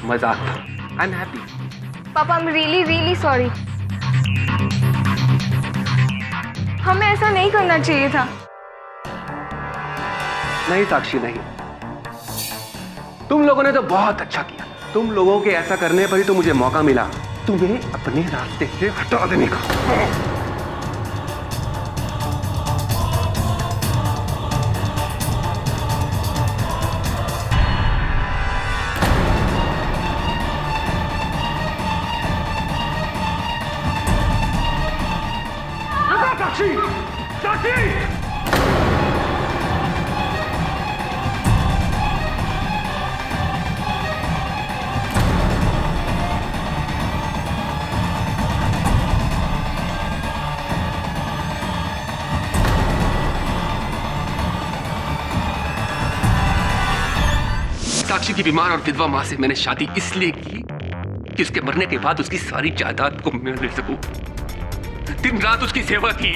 मजाक था। I am happy. पापा, आई एम रियली सॉरी। हमें ऐसा नहीं करना चाहिए था। नहीं साक्षी, नहीं। तुम लोगों ने तो बहुत अच्छा किया। तुम लोगों के ऐसा करने पर ही तो मुझे मौका मिला तुम्हें अपने रास्ते से हटा देने का। साक्षी की बीमार और विधवा माँ से मैंने शादी इसलिए की कि उसके मरने के बाद उसकी सारी जायदाद को मैं ले सकूं। दिन रात उसकी सेवा की,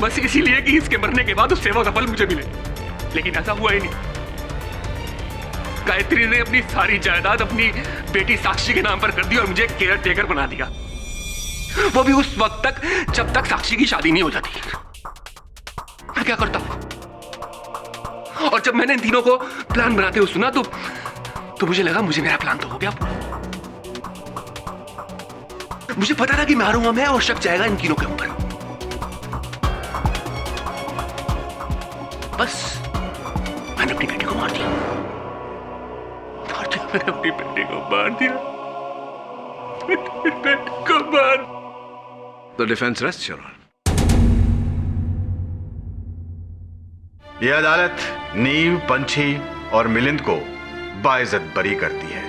बस इसीलिए कि इसके मरने के बाद उस सेवा का फल मुझे मिले। लेकिन ऐसा हुआ ही नहीं। गायत्री ने अपनी सारी जायदाद अपनी बेटी साक्षी के नाम पर कर दी और मुझे केयर टेकर बना दिया, वो भी उस वक्त तक जब तक साक्षी की शादी नहीं हो जाती। मैं क्या करता हूं? और जब मैंने इन तीनों को प्लान बनाते हुए सुना तो मुझे लगा मुझे मेरा प्लान तो हो गया। मुझे पता था कि मारूंगा मैं और शक जाएगा इन तीनों के ऊपर। बस मैंने अपनी बेटी को मार दिया। मैंने अपनी बेटी को मार दिया। बेटी को मार। The defense rests, Your Honor. यह अदालत नीव, पंछी और मिलिंद को बाइज्जत बरी करती है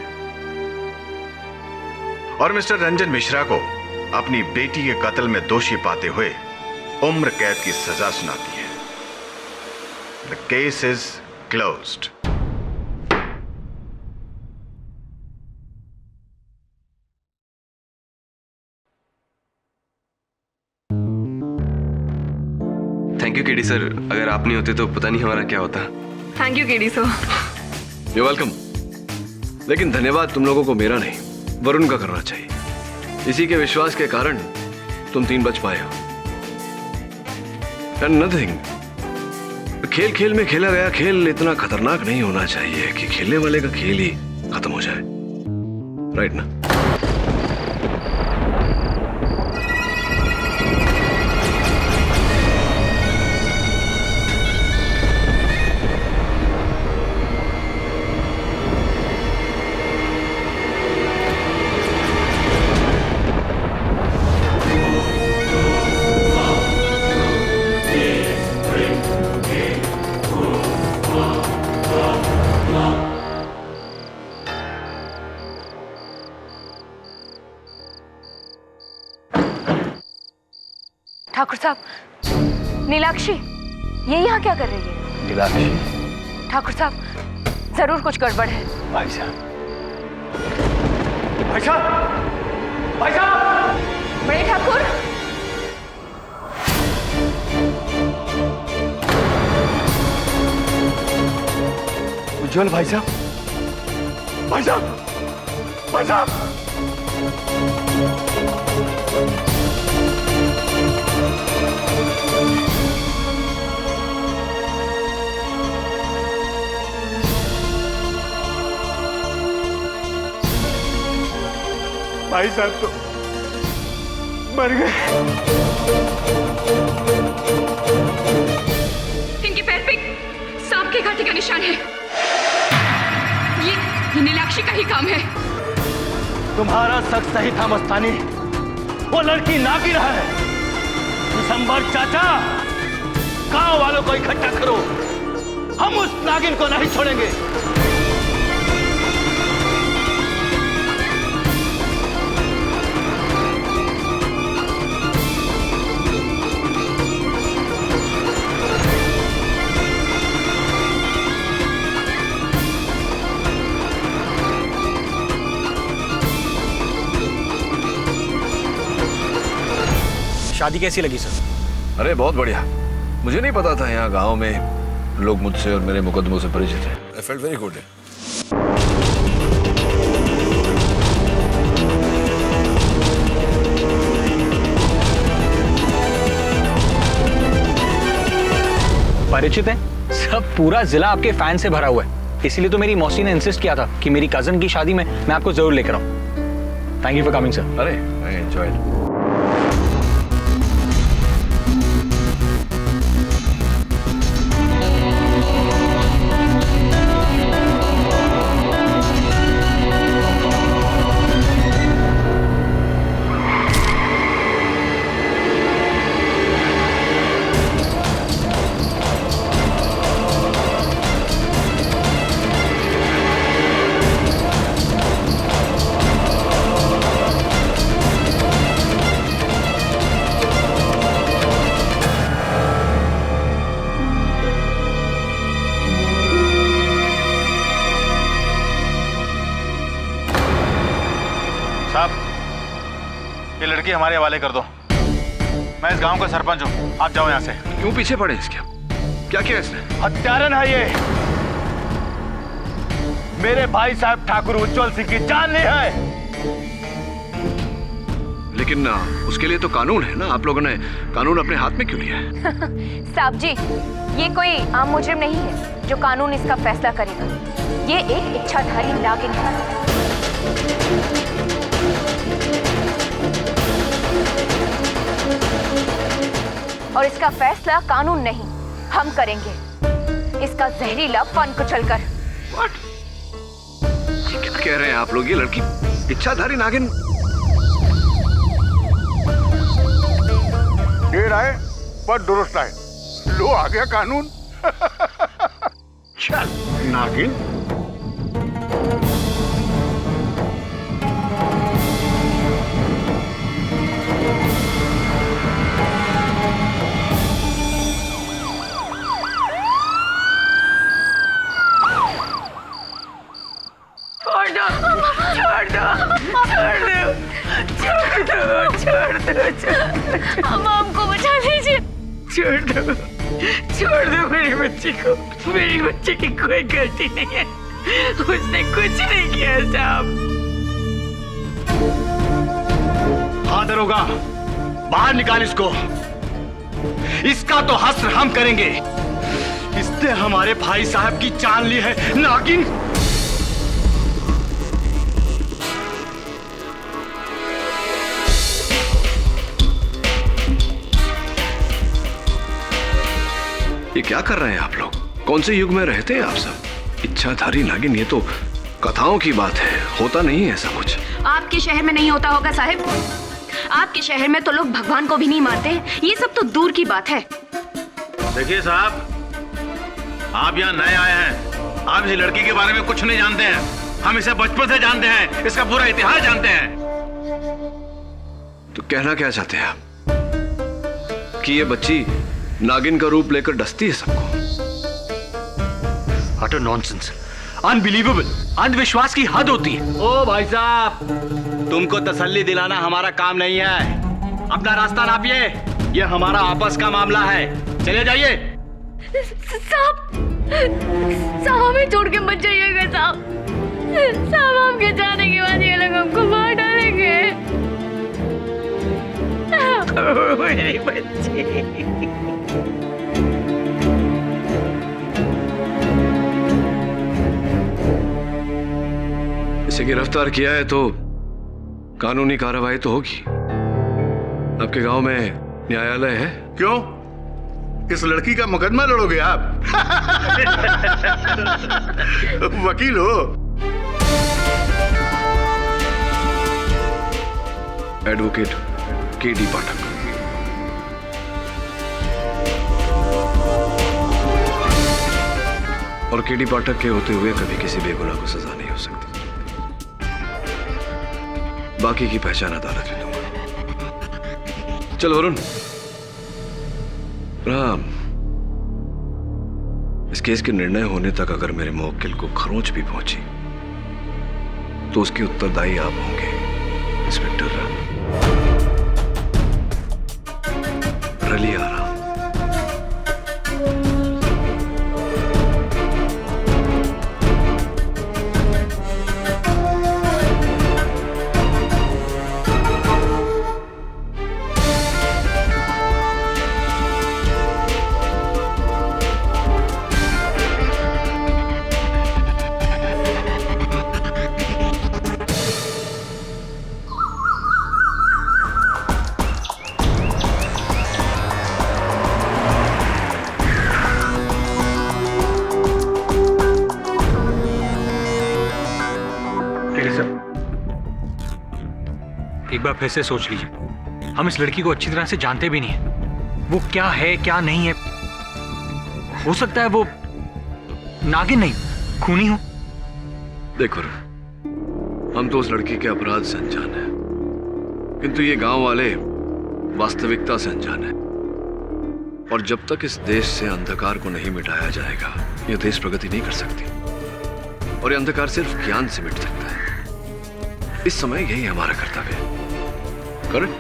और मिस्टर रंजन मिश्रा को अपनी बेटी के कत्ल में दोषी पाते हुए उम्र कैद की सजा सुनाती है। The case is closed. Thank you KD sir, अगर आप नहीं होते तो पता नहीं हमारा क्या होता। Thank you KD sir. You're welcome. लेकिन धन्यवाद तुम लोगों को मेरा नहीं, वरुण का करना चाहिए। इसी के विश्वास के कारण तुम तीन बच पाए हो। And nothing. खेल खेल में खेला गया खेल इतना खतरनाक नहीं होना चाहिए कि खेलने वाले का खेल ही खत्म हो जाए, राइट ना? ठाकुर साहब, नीलाक्षी ये यहाँ क्या कर रही है? नीलाक्षी, ठाकुर साहब जरूर कुछ गड़बड़ है। भाई साहब, भाई साहब, भाई साहब! बड़े ठाकुर, उज्जवल भाई साहब, भाई साहब, भाई साहब! भाई साहब तो मर गए। इनके पैर पे सांप के कांटे का निशान है। ये नीलाक्षी का ही काम है। तुम्हारा शक सही था मस्तानी, वो लड़की नागिन है। दिसंबर चाचा, गांव वालों को इकट्ठा करो, हम उस नागिन को नहीं छोड़ेंगे। शादी कैसी लगी सर? अरे बहुत बढ़िया। मुझे नहीं पता था यहाँ गांव में लोग मुझसे और मेरे मुकदमों से परिचित हैं। I felt very good. परिचित है? सब पूरा जिला आपके फैन से भरा हुआ है। इसीलिए तो मेरी मौसी ने इंसिस्ट किया था कि मेरी कजन की शादी में मैं आपको जरूर लेकर आऊं। Thank you for coming sir. अरे आई एंजॉयड। साहब, ये लड़की हमारे हवाले कर दो। मैं इस गांव का सरपंच हूँ, आप जाओ यहाँ से। क्यों पीछे पड़े इसके? क्या किया इसने? हत्यारन है ये। मेरे भाई साहब ठाकुर उज्जवल सिंह की जान ली है। लेकिन उसके लिए तो कानून है ना, आप लोगों ने कानून अपने हाथ में क्यों लिया है? साहब जी, ये कोई आम मुजरिम नहीं है जो कानून इसका फैसला करेगा। ये एक इच्छाधारी नागिन है। और इसका फैसला कानून नहीं, हम करेंगे। इसका जहरीला फन कुचलकर। क्या कह रहे हैं आप लोग? ये लड़की इच्छाधारी नागिन? देर आए पर दुरुस्त आए। लो आ गया कानून। चल नागिन। अब हमको बचा लीजिए। छोड़ दो मेरी बच्ची को। मेरी बच्ची की कोई गलती नहीं है, उसने कुछ नहीं किया साहब। हाँ दरोगा, बाहर निकाल इसको। इसका तो हश्र हम करेंगे। इसने हमारे भाई साहब की जान ली है, नागिन। ये क्या कर रहे हैं आप लोग? कौन से युग में रहते हैं आप सब? इच्छाधारी नागिन, ये तो कथाओं की बात है, होता नहीं है ऐसा कुछ। आपके शहर में नहीं होता होगा साहब। आपके शहर में तो लोग भगवान को भी नहीं मानते। ये सब तो दूर की बात है। देखिए साहब, आप यहाँ नए आए हैं, आप इस लड़की के बारे में कुछ नहीं जानते हैं। हम इसे बचपन से जानते हैं, इसका पूरा इतिहास जानते हैं। तो कहना क्या चाहते हैं आप कि ये बच्ची नागिन का रूप लेकर डसती है सबको? अटर नॉनसेंस, अनबिलीवेबल, अंधविश्वास की हद होती है। ओ भाई साहब, तुमको तसल्ली दिलाना हमारा काम नहीं है। अपना रास्ता नापिए, ये हमारा आपस का मामला है। चले जाइए। साहब, साहब हमें छोड़ के मत जाइएगा साहब। साहब हमके जाने के बाद ये लोग हमको मार डालेंगे। मेरी बच्ची। इसे गिरफ्तार किया है तो कानूनी कार्रवाई तो होगी। आपके गांव में न्यायालय है? क्यों? इस लड़की का मुकदमा लड़ोगे आप? वकील हो? एडवोकेट केडी पाठक। और केडी पाठक के होते हुए कभी किसी बेगुनाह को सजा नहीं हो सकती। बाकी की पहचान अदालत ले लूंगा। चल वरुण, राम, इस केस के निर्णय होने तक अगर मेरे मुवक्किल को खरोंच भी पहुंची तो उसके उत्तरदायी आप होंगे, इंस्पेक्टर रलिया राम। एक बार फिर से सोच लीजिए। हम इस लड़की को अच्छी तरह से जानते भी नहीं है। वो क्या है क्या नहीं है। हो सकता है वो नागिन नहीं, खूनी हो। देखो, हम तो उस लड़की के अपराध से अनजान हैं, किंतु ये गांव वाले वास्तविकता से अनजान हैं। और जब तक इस देश से अंधकार को नहीं मिटाया जाएगा, ये देश प्रगति नहीं कर सकती। और ये अंधकार सिर्फ ज्ञान से मिट सकता है। इस समय यही हमारा कर्तव्य है। करेक्ट?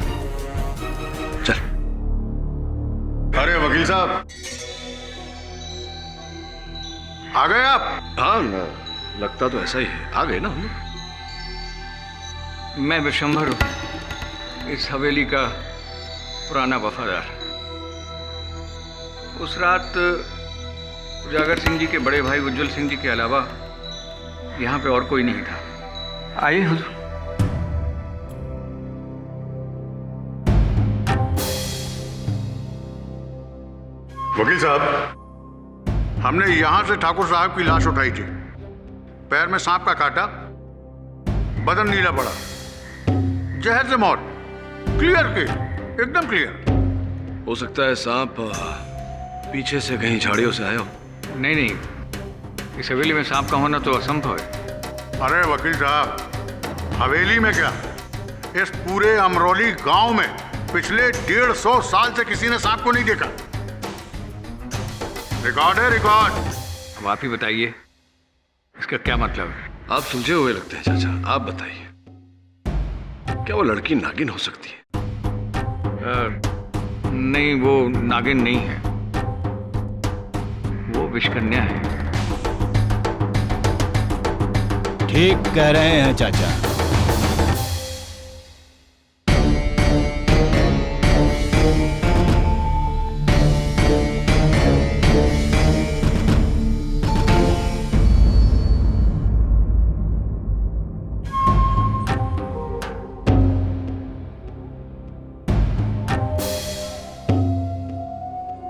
चल। अरे वकील साहब, आ गए आप? हाँ ना, लगता तो ऐसा ही है। आ गए ना हम। मैं विशंभर हूं, इस हवेली का पुराना वफादार। उस रात उजागर सिंह जी के बड़े भाई उज्जवल सिंह जी के अलावा यहाँ पे और कोई नहीं था। आइए हुजूर। वकील साहब, हमने यहां से ठाकुर साहब की लाश उठाई थी। पैर में सांप का काटा, बदन नीला पड़ा, जहर से मौत। क्लियर केस, एकदम क्लियर। हो सकता है सांप पीछे से कहीं झाड़ियों से आया हो। नहीं नहीं, इस हवेली में सांप का होना तो असंभव है। अरे वकील साहब, हवेली में क्या, इस पूरे अमरोली गांव में पिछले 150 साल से किसी ने सांप को नहीं देखा। रिकॉर्ड है, रिकॉर्ड। अब आप ही बताइए, इसका क्या मतलब है? आप सुलझे हुए लगते हैं चाचा, आप बताइए, क्या वो लड़की नागिन हो सकती है? नहीं, वो नागिन नहीं है, वो विषकन्या है। ठीक कह रहे हैं चाचा।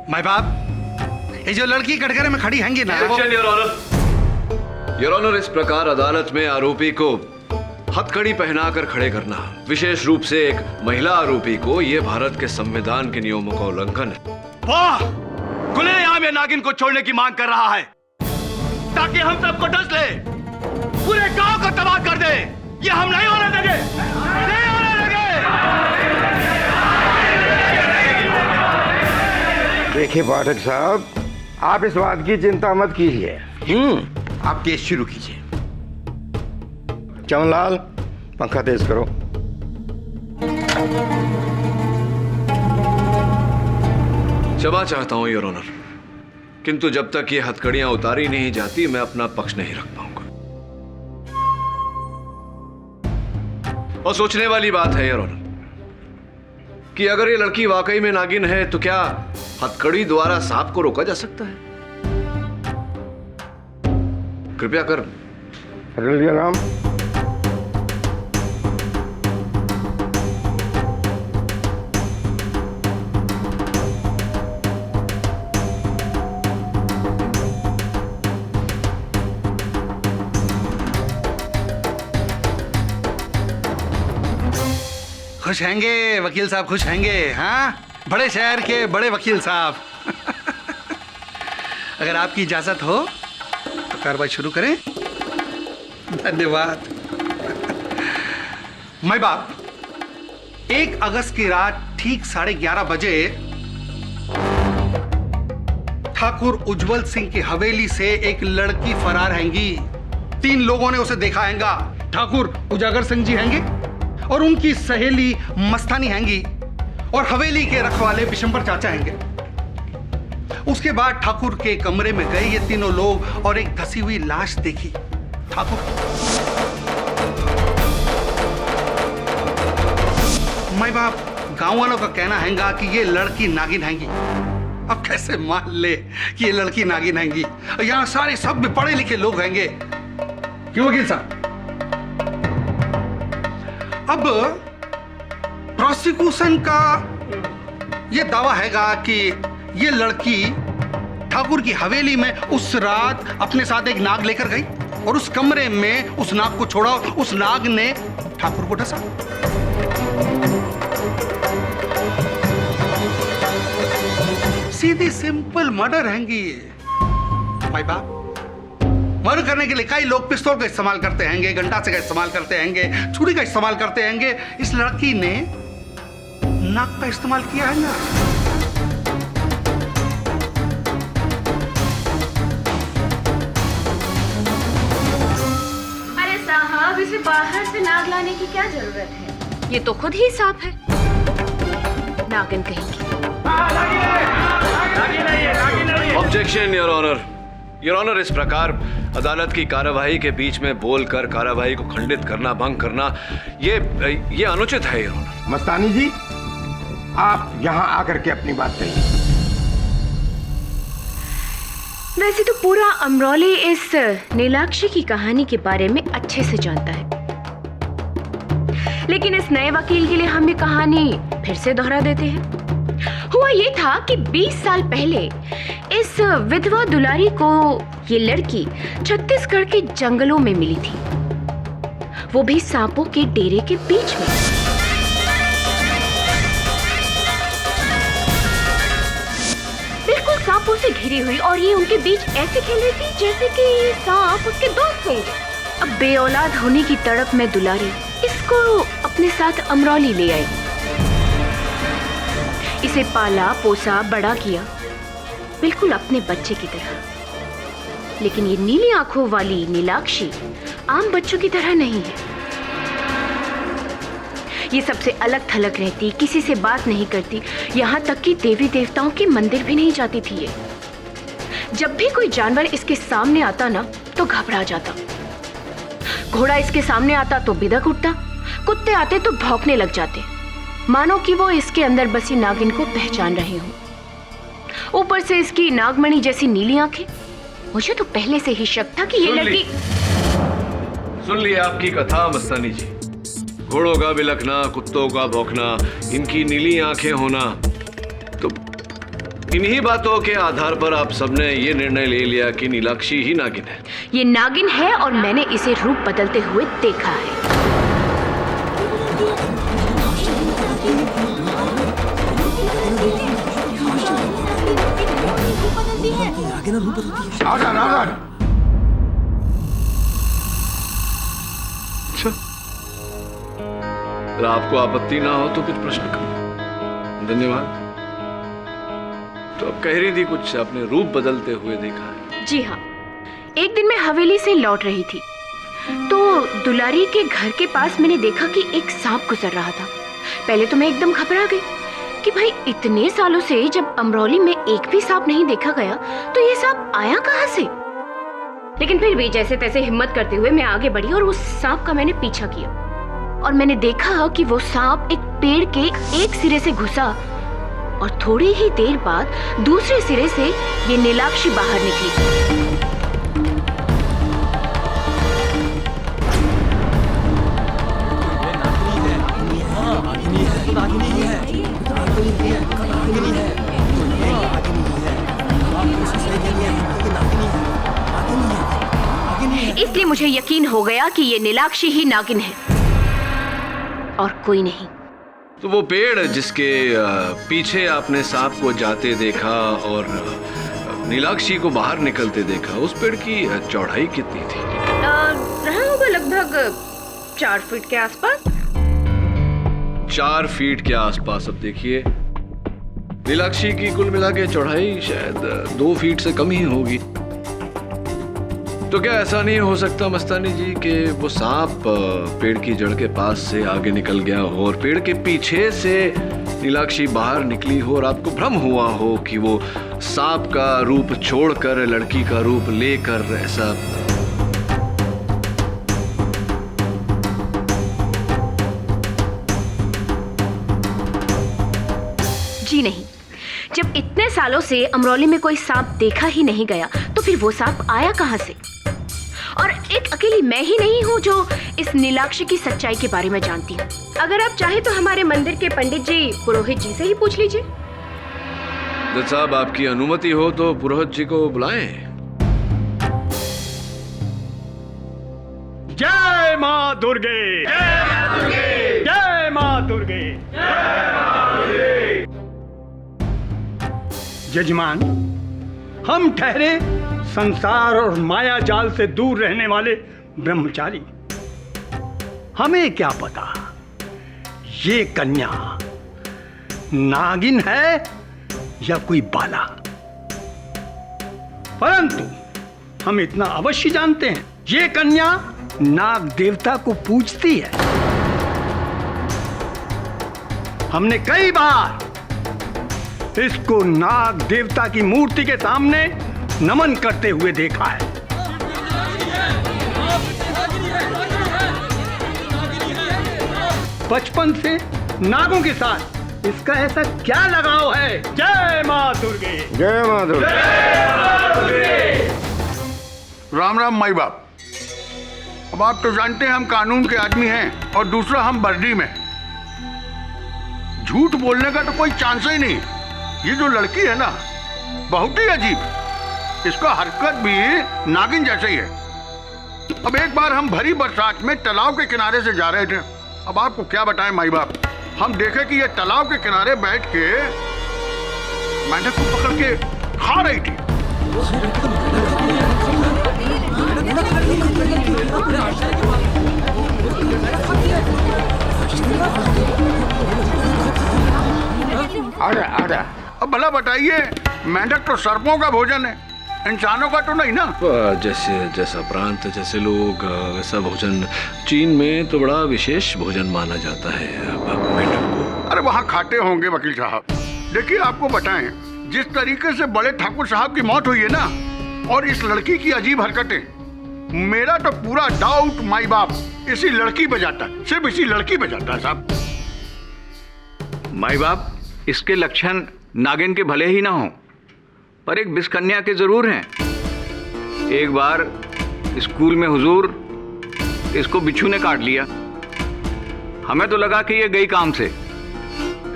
माय बाप, ये जो लड़की कटघरे में खड़ी हैंगी ना, योर ऑनर, इस प्रकार अदालत में आरोपी को हथकड़ी पहनाकर खड़े करना, विशेष रूप से एक महिला आरोपी को, यह भारत के संविधान के नियमों का उल्लंघन है। वाह! खुलेआम ये नागिन को छोड़ने की मांग कर रहा है ताकि हम सबको डस ले, पूरे गांव को तबाह कर दे। ये हम नहीं होने देंगे, नहीं होने देंगे। देखिए पाठक साहब, आप इस बात की चिंता मत कीजिए। आप केस शुरू कीजिए। चमनलाल, पंखा तेज करो। क्षमा चाहता हूं योर ऑनर, किंतु जब तक ये हथकड़ियां उतारी नहीं जाती मैं अपना पक्ष नहीं रख पाऊंगा। और सोचने वाली बात है योर ऑनर कि अगर ये लड़की वाकई में नागिन है तो क्या हथकड़ी द्वारा सांप को रोका जा सकता है? कृपया कर। राम, खुश हैंगे वकील साहब, खुश हैंगे। हाँ, बड़े शहर के बड़े वकील साहब। अगर आपकी इजाजत हो तो कार्रवाई शुरू करें। धन्यवाद। मैं बाप, 1 अगस्त की रात ठीक 11:30 बजे ठाकुर उज्जवल सिंह की हवेली से एक लड़की फरार हैंगी। 3 लोगों ने उसे देखा हैंगा। ठाकुर उजागर सिंह जी हैंगे और उनकी सहेली मस्तानी हैंगी और हवेली के रखवाले बिशंबर चाचा हैंगे। उसके बाद ठाकुर के कमरे में गए ये तीनों लोग और एक धसी हुई लाश देखी। ठाकुर, माय बाप, गांव वालों का कहना हैगा कि ये लड़की नागिन हैंगी। अब कैसे मान ले कि ये लड़की नागिन हैंगी? यहां सारे सब में पढ़े लिखे लोग हैंगे। क्यों वकील साहब? अब प्रोसिक्यूशन का यह दावा हैगा कि यह लड़की ठाकुर की हवेली में उस रात अपने साथ एक नाग लेकर गई और उस कमरे में उस नाग को छोड़ा। उस नाग ने ठाकुर को डसा। सीधी सिंपल मर्डर हैंगी ये। भाई बाप, मर्डर करने के लिए कई लोग पिस्तौल का इस्तेमाल करते हैंगे, गंडासे का इस्तेमाल करते हैंगे, छुरी का इस्तेमाल करते हैंगे। इस लड़की ने नाक का इस्तेमाल किया है ना। अरे साहब, उसे बाहर से नाग लाने की क्या जरूरत है? ये तो खुद ही सांप है। नागिन कहेंगी। Objection your honour. Your honour, इस प्रकार अदालत की कार्यवाही के बीच में बोलकर कार्यवाही को खंडित करना, भंग करना, ये अनुचित है योर ऑनर। मस्तानी जी, आप यहाँ आकर के अपनी बात कहिए। वैसे तो पूरा अमरौली इस नीलाक्षी की कहानी के बारे में अच्छे से जानता है, लेकिन इस नए वकील के लिए हम ये कहानी फिर से दोहरा देते हैं। हुआ ये था कि 20 साल पहले इस विधवा दुलारी को ये लड़की छत्तीसगढ़ के जंगलों में मिली थी, वो भी सांपों के डेरे के बीच में। बिल्कुल सांपों से घिरी हुई, और ये उनके बीच ऐसे खेल रही थी जैसे कि ये सांप उसके दोस्त होंगे। अब बेऔलाद होने की तड़प में दुलारी इसको अपने साथ अमरौली ले आई। इसे पाला पोसा बड़ा किया, बिल्कुल अपने बच्चे की तरह। लेकिन ये नीली आंखों वाली नीलाक्षी आम बच्चों की तरह नहीं है। ये सबसे अलग थलग रहती, किसी से बात नहीं करती, यहाँ तक कि देवी देवताओं के मंदिर भी नहीं जाती थी ये। जब भी कोई जानवर इसके सामने आता ना तो घबरा जाता। घोड़ा इसके सामने आता तो बिदक उठता, कुत्ते आते तो भौंकने लग जाते, मानो कि वो इसके अंदर बसी नागिन को पहचान रहे हों। ऊपर से इसकी नागमणि जैसी नीली आंखें। मुझे तो पहले से ही शक था कि ये लड़की। सुन लिया आपकी कथा मस्तानी जी। घोड़ों का बिलखना, कुत्तों का भौंकना, इनकी नीली आंखें होना, तो इन्हीं बातों के आधार पर आप सबने ये निर्णय ले लिया कि नीलाक्षी ही नागिन है। ये नागिन है और मैंने इसे रूप बदलते हुए देखा है। अच्छा, अगर आपको आपत्ति ना हो तो कुछ प्रश्न करो। धन्यवाद। तो अब कह रही थी कुछ, आपने रूप बदलते हुए देखा है? जी हाँ, एक दिन मैं हवेली से लौट रही थी तो दुलारी के घर के पास मैंने देखा कि एक सांप गुजर रहा था। पहले तो मैं एकदम घबरा गई कि भाई इतने सालों से जब अमरौली में एक भी सांप नहीं देखा गया तो ये सांप आया कहाँ से। लेकिन फिर भी जैसे तैसे हिम्मत करते हुए मैं आगे बढ़ी और उस सांप का मैंने पीछा किया, और मैंने देखा कि वो सांप एक पेड़ के एक सिरे से घुसा और थोड़ी ही देर बाद दूसरे सिरे से ये नीलाक्षी बाहर निकली। इसलिए मुझे यकीन हो गया कि ये नीलाक्षी ही नागिन है और कोई नहीं। तो वो पेड़ जिसके पीछे आपने सांप को जाते देखा और नीलाक्षी को बाहर निकलते देखा, उस पेड़ की चौड़ाई कितनी थी? रहा होगा लगभग 4 फीट के आसपास। 4 फीट के आसपास। अब देखिए, नीलाक्षी की कुल मिला के चौड़ाई शायद 2 फीट से कम ही होगी। तो क्या ऐसा नहीं हो सकता मस्तानी जी कि वो सांप पेड़ की जड़ के पास से आगे निकल गया हो और पेड़ के पीछे से नीलाक्षी बाहर निकली हो और आपको भ्रम हुआ हो कि वो सांप का रूप छोड़कर लड़की का रूप लेकर ऐसा? जी नहीं, जब इतने सालों से अमरौली में कोई सांप देखा ही नहीं गया तो फिर वो सांप आया कहां से? और एक अकेली मैं ही नहीं हूँ जो इस नीलाक्षी की सच्चाई के बारे में जानती हूँ। अगर आप चाहे तो हमारे मंदिर के पंडित जी पुरोहित जी से ही पूछ लीजिए। जज साहब, आपकी अनुमति हो तो पुरोहित जी को बुलाएं। जय माँ दुर्गे, जय माँ दुर्गे, जय माँ दुर्गे, जय माँ दुर्गे। जजमान, हम ठहरे संसार और माया जाल से दूर रहने वाले ब्रह्मचारी। हमें क्या पता ये कन्या नागिन है या कोई बाला, परंतु हम इतना अवश्य जानते हैं ये कन्या नाग देवता को पूजती है। हमने कई बार इसको नाग देवता की मूर्ति के सामने नमन करते हुए देखा है। बचपन से नागों के साथ इसका ऐसा क्या लगाव है? जय मां दुर्गे। जय मां दुर्गे। राम राम माई बाप। अब आप तो जानते हैं हम कानून के आदमी हैं और दूसरा हम वर्दी में। झूठ बोलने का तो कोई चांस ही नहीं। ये जो लड़की है ना बहुत ही अजीब, इसका हरकत भी नागिन जैसे ही है। अब एक बार हम भरी बरसात में तालाब के किनारे से जा रहे थे। अब आपको क्या बताएं माई बाप, हम देखे कि ये तालाब के किनारे बैठ के मेंढक को पकड़ के खा रही थी। अब भला बताइए, मेंढक तो सर्पों का भोजन है, इंसानों का तो नहीं ना। जैसे जैसा प्रांत जैसे लोग वैसा भोजन। चीन में तो बड़ा विशेष भोजन माना जाता है मेंढक को। अरे वहाँ खाते होंगे वकील साहब। देखिए आपको बताएं, जिस तरीके से बड़े ठाकुर साहब की मौत हुई है ना, और इस लड़की की अजीब हरकतें, मेरा तो पूरा डाउट माई बाप इसी लड़की पे जाता है, सिर्फ इसी लड़की पे जाता है साहब। माई बाप, इसके लक्षण नागिन के भले ही ना हो, पर एक विषकन्या के जरूर हैं। एक बार स्कूल में हुजूर इसको बिच्छू ने काट लिया। हमें तो लगा कि ये गई काम से,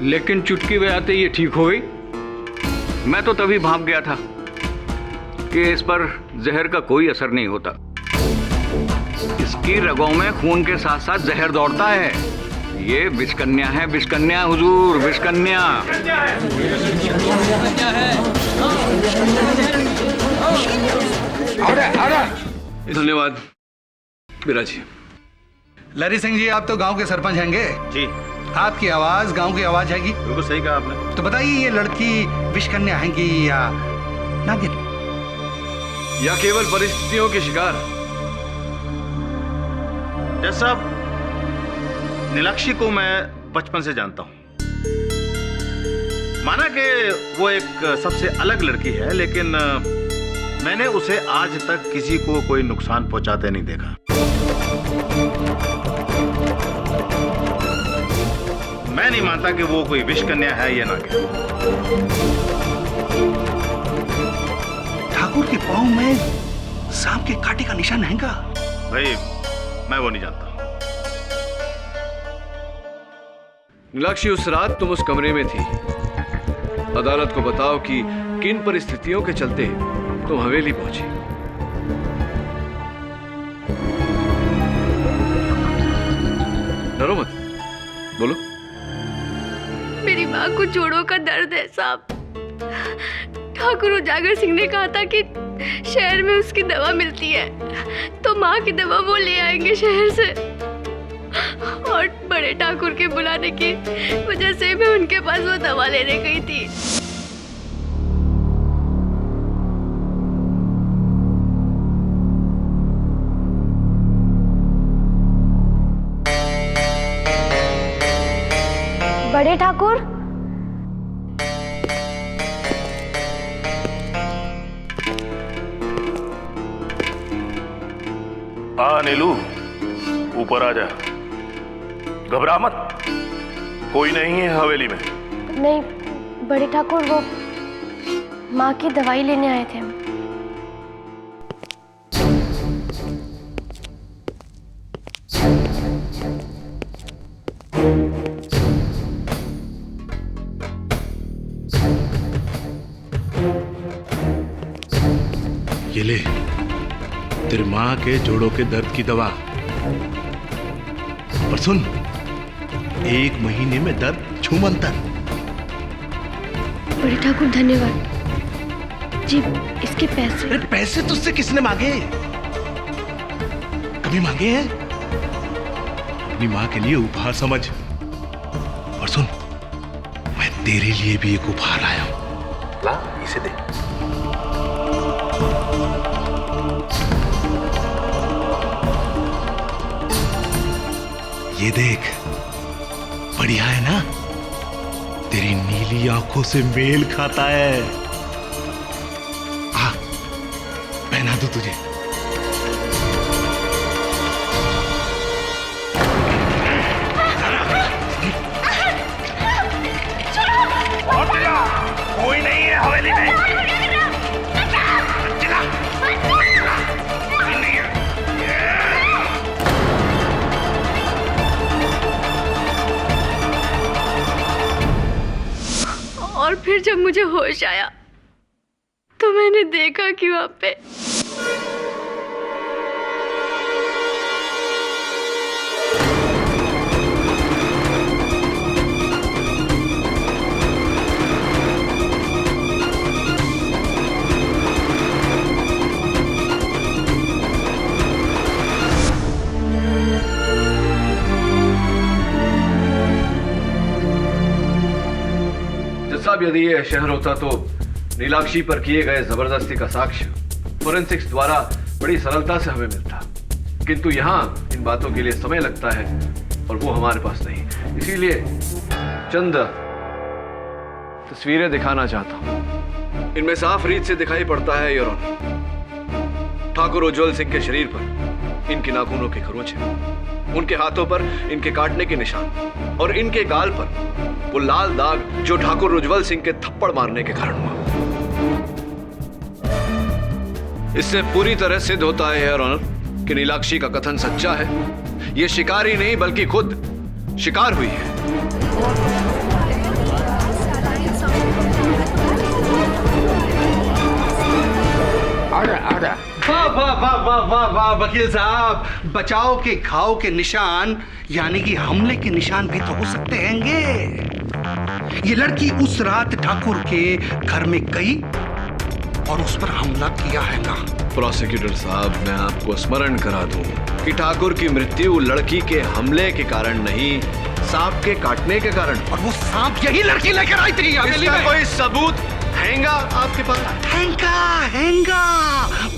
लेकिन चुटकी बजाते ये ठीक हो गई। मैं तो तभी भाप गया था कि इस पर जहर का कोई असर नहीं होता। इसकी रगों में खून के साथ साथ जहर दौड़ता है। ये विषकन्या है, विषकन्या हुजूर, विषकन्या। धन्यवाद बिराज जी। लरी सिंह जी, आप तो गांव के सरपंच हैंगे जी। आपकी आवाज गांव की आवाज हैगी। बिल्कुल सही कहा आपने। तो बताइए, ये लड़की विषकन्या हैगी या नागिन, या केवल परिस्थितियों के शिकार? जैसा नीलाक्षी को मैं बचपन से जानता हूं, माना कि वो एक सबसे अलग लड़की है, लेकिन मैंने उसे आज तक किसी को कोई नुकसान पहुंचाते नहीं देखा। मैं नहीं मानता कि वो कोई विषकन्या है या नागिन। ठाकुर के पांव में सांप के कांटे का निशान हैगा। भाई मैं वो नहीं जानता। नीलाक्षी, उस रात तुम उस कमरे में थी। अदालत को बताओ कि किन परिस्थितियों के चलते तुम हवेली पहुंची। डरो मत, बोलो। मेरी माँ को जोड़ों का दर्द है साहब। ठाकुर उजागर सिंह ने कहा था कि शहर में उसकी दवा मिलती है, तो माँ की दवा वो ले आएंगे शहर से। और बड़े ठाकुर के बुलाने की वजह से मैं उनके पास वो दवा लेने गई थी। बड़े ठाकुर, नीलू, ऊपर आ जा। घबरा मत, कोई नहीं है हवेली में। नहीं बड़े ठाकुर, वो माँ की दवाई लेने आए थे हम। ये ले तेरी माँ के जोड़ों के दर्द की दवा। पर सुन, 1 महीने में दर्द छूमंतर। बड़े ठाकुर धन्यवाद जी। इसके पैसे? अरे पैसे तुझसे किसने मांगे? कभी मांगे हैं? अपनी माँ के लिए उपहार समझ। और सुन, मैं तेरे लिए भी एक उपहार लाया हूं। ला, इसे दे। ये देख, बढ़िया है ना? तेरी नीली आंखों से मेल खाता है। आ, पहना दूं तुझे? कोई नहीं है हवेली में। और फिर जब मुझे होश आया तो मैंने देखा कि वहां पे साहब, यदि यह शहर होता तो नीलाक्षी पर किए गए जबरदस्ती का साक्ष्य फोरेंसिक्स द्वारा बड़ी सरलता से हमें मिलता, किंतु यहाँ इन बातों के लिए समय लगता है और वो हमारे पास नहीं। इसीलिए चंद तस्वीरें दिखाना चाहता हूं। इनमें साफ रीत से दिखाई पड़ता है योर ऑनर, ठाकुर उज्जवल सिंह के शरीर पर इनके नाखूनों के खरोंच हैं, उनके हाथों पर इनके काटने के निशान और इनके गाल पर वो लाल दाग जो ठाकुर उज्जवल सिंह के थप्पड़ मारने के कारण हुआ। इससे पूरी तरह सिद्ध होता है योर ऑनर कि नीलाक्षी का कथन सच्चा है। ये शिकारी नहीं बल्कि खुद शिकार हुई है। वाह वाह वाह वाह वाह वाह वकील साहब, बचाव के घाव के निशान यानी कि हमले के निशान भी तो हो सकते हैंगे। ये लड़की उस रात ठाकुर के घर में गई और उस पर हमला किया है ना? प्रोसिक्यूटर साहब, मैं आपको स्मरण करा दूं कि ठाकुर की मृत्यु लड़की के हमले के कारण नहीं, सांप के काटने के कारण। और वो सांप यही लड़की लेकर आई थी हवेली में। कोई सबूत हैंगा आपके पास? हैंगा,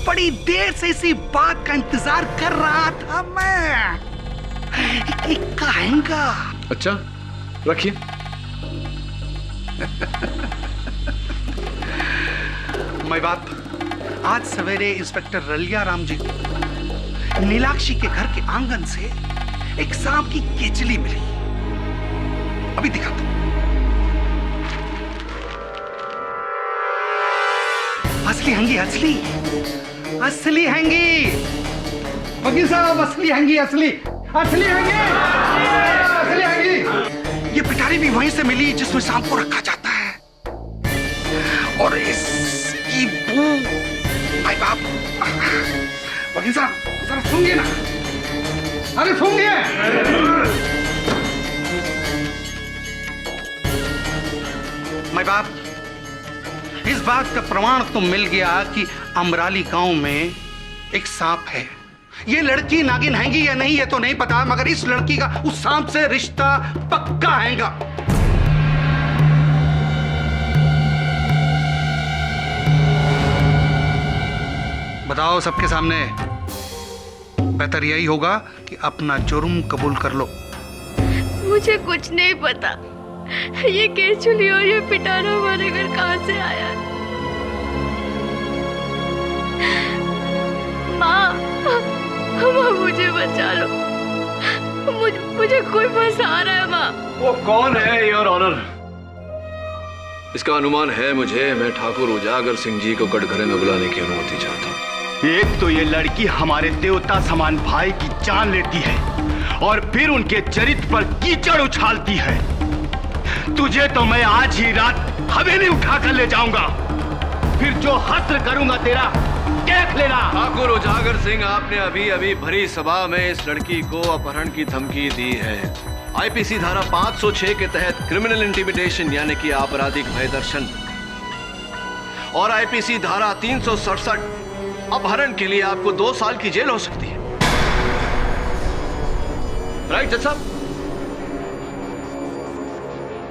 बड़ी देर से इसी बात का इंतजार कर रहा था मैं। इक्का हैंगा। अच्छा, रखिए। मैं बाप, आज सवेरे इंस्पेक्टर रलिया राम जी नीलाक्षी के घर के आंगन से एक सांप की केचली मिली। अभी दिखाता हूं। असली हैंगी, असली हैंगी वकील साहब, असली हैंगी, असली हैंगी। ये पिटारी भी वहीं से मिली जिसमें सांप को रखा जाता है। और इसकी बू, भाई बाप, वकील साहब जरा सुनिए ना, अरे सुनिए। भाई बाप, इस बात का प्रमाण तो मिल गया कि अमराली गांव में एक सांप है। ये लड़की नागिन हैंगी या नहीं ये तो नहीं पता, मगर इस लड़की का उस सांप से रिश्ता पक्का हैगा। बताओ सबके सामने, बेहतर यही होगा कि अपना जुर्म कबूल कर लो। मुझे कुछ नहीं पता, ये केचुली और ये पिटारा हमारे घर कहां से आया। माँ, मुझे बचा लो, मुझे कोई फंसा रहा है। माँ, वो कौन है योर ऑनर? इसका अनुमान है मुझे। मैं ठाकुर उजागर सिंह जी को कटघरे में बुलाने की अनुमति चाहता हूँ। एक तो ये लड़की हमारे देवता समान भाई की जान लेती है और फिर उनके चरित्र पर कीचड़ उछालती है। तुझे तो मैं आज ही रात हवेली उठा कर ले जाऊंगा, फिर जो हस्र करूंगा तेरा देख लेना। ठाकुर उजागर सिंह, आपने अभी अभी भरी सभा में इस लड़की को अपहरण की धमकी दी है। आईपीसी धारा 506 के तहत क्रिमिनल इंटिमिडेशन यानी कि आपराधिक भय दर्शन और आईपीसी धारा 367 अपहरण के लिए आपको 2 साल की जेल हो सकती है। राइट जज साहब?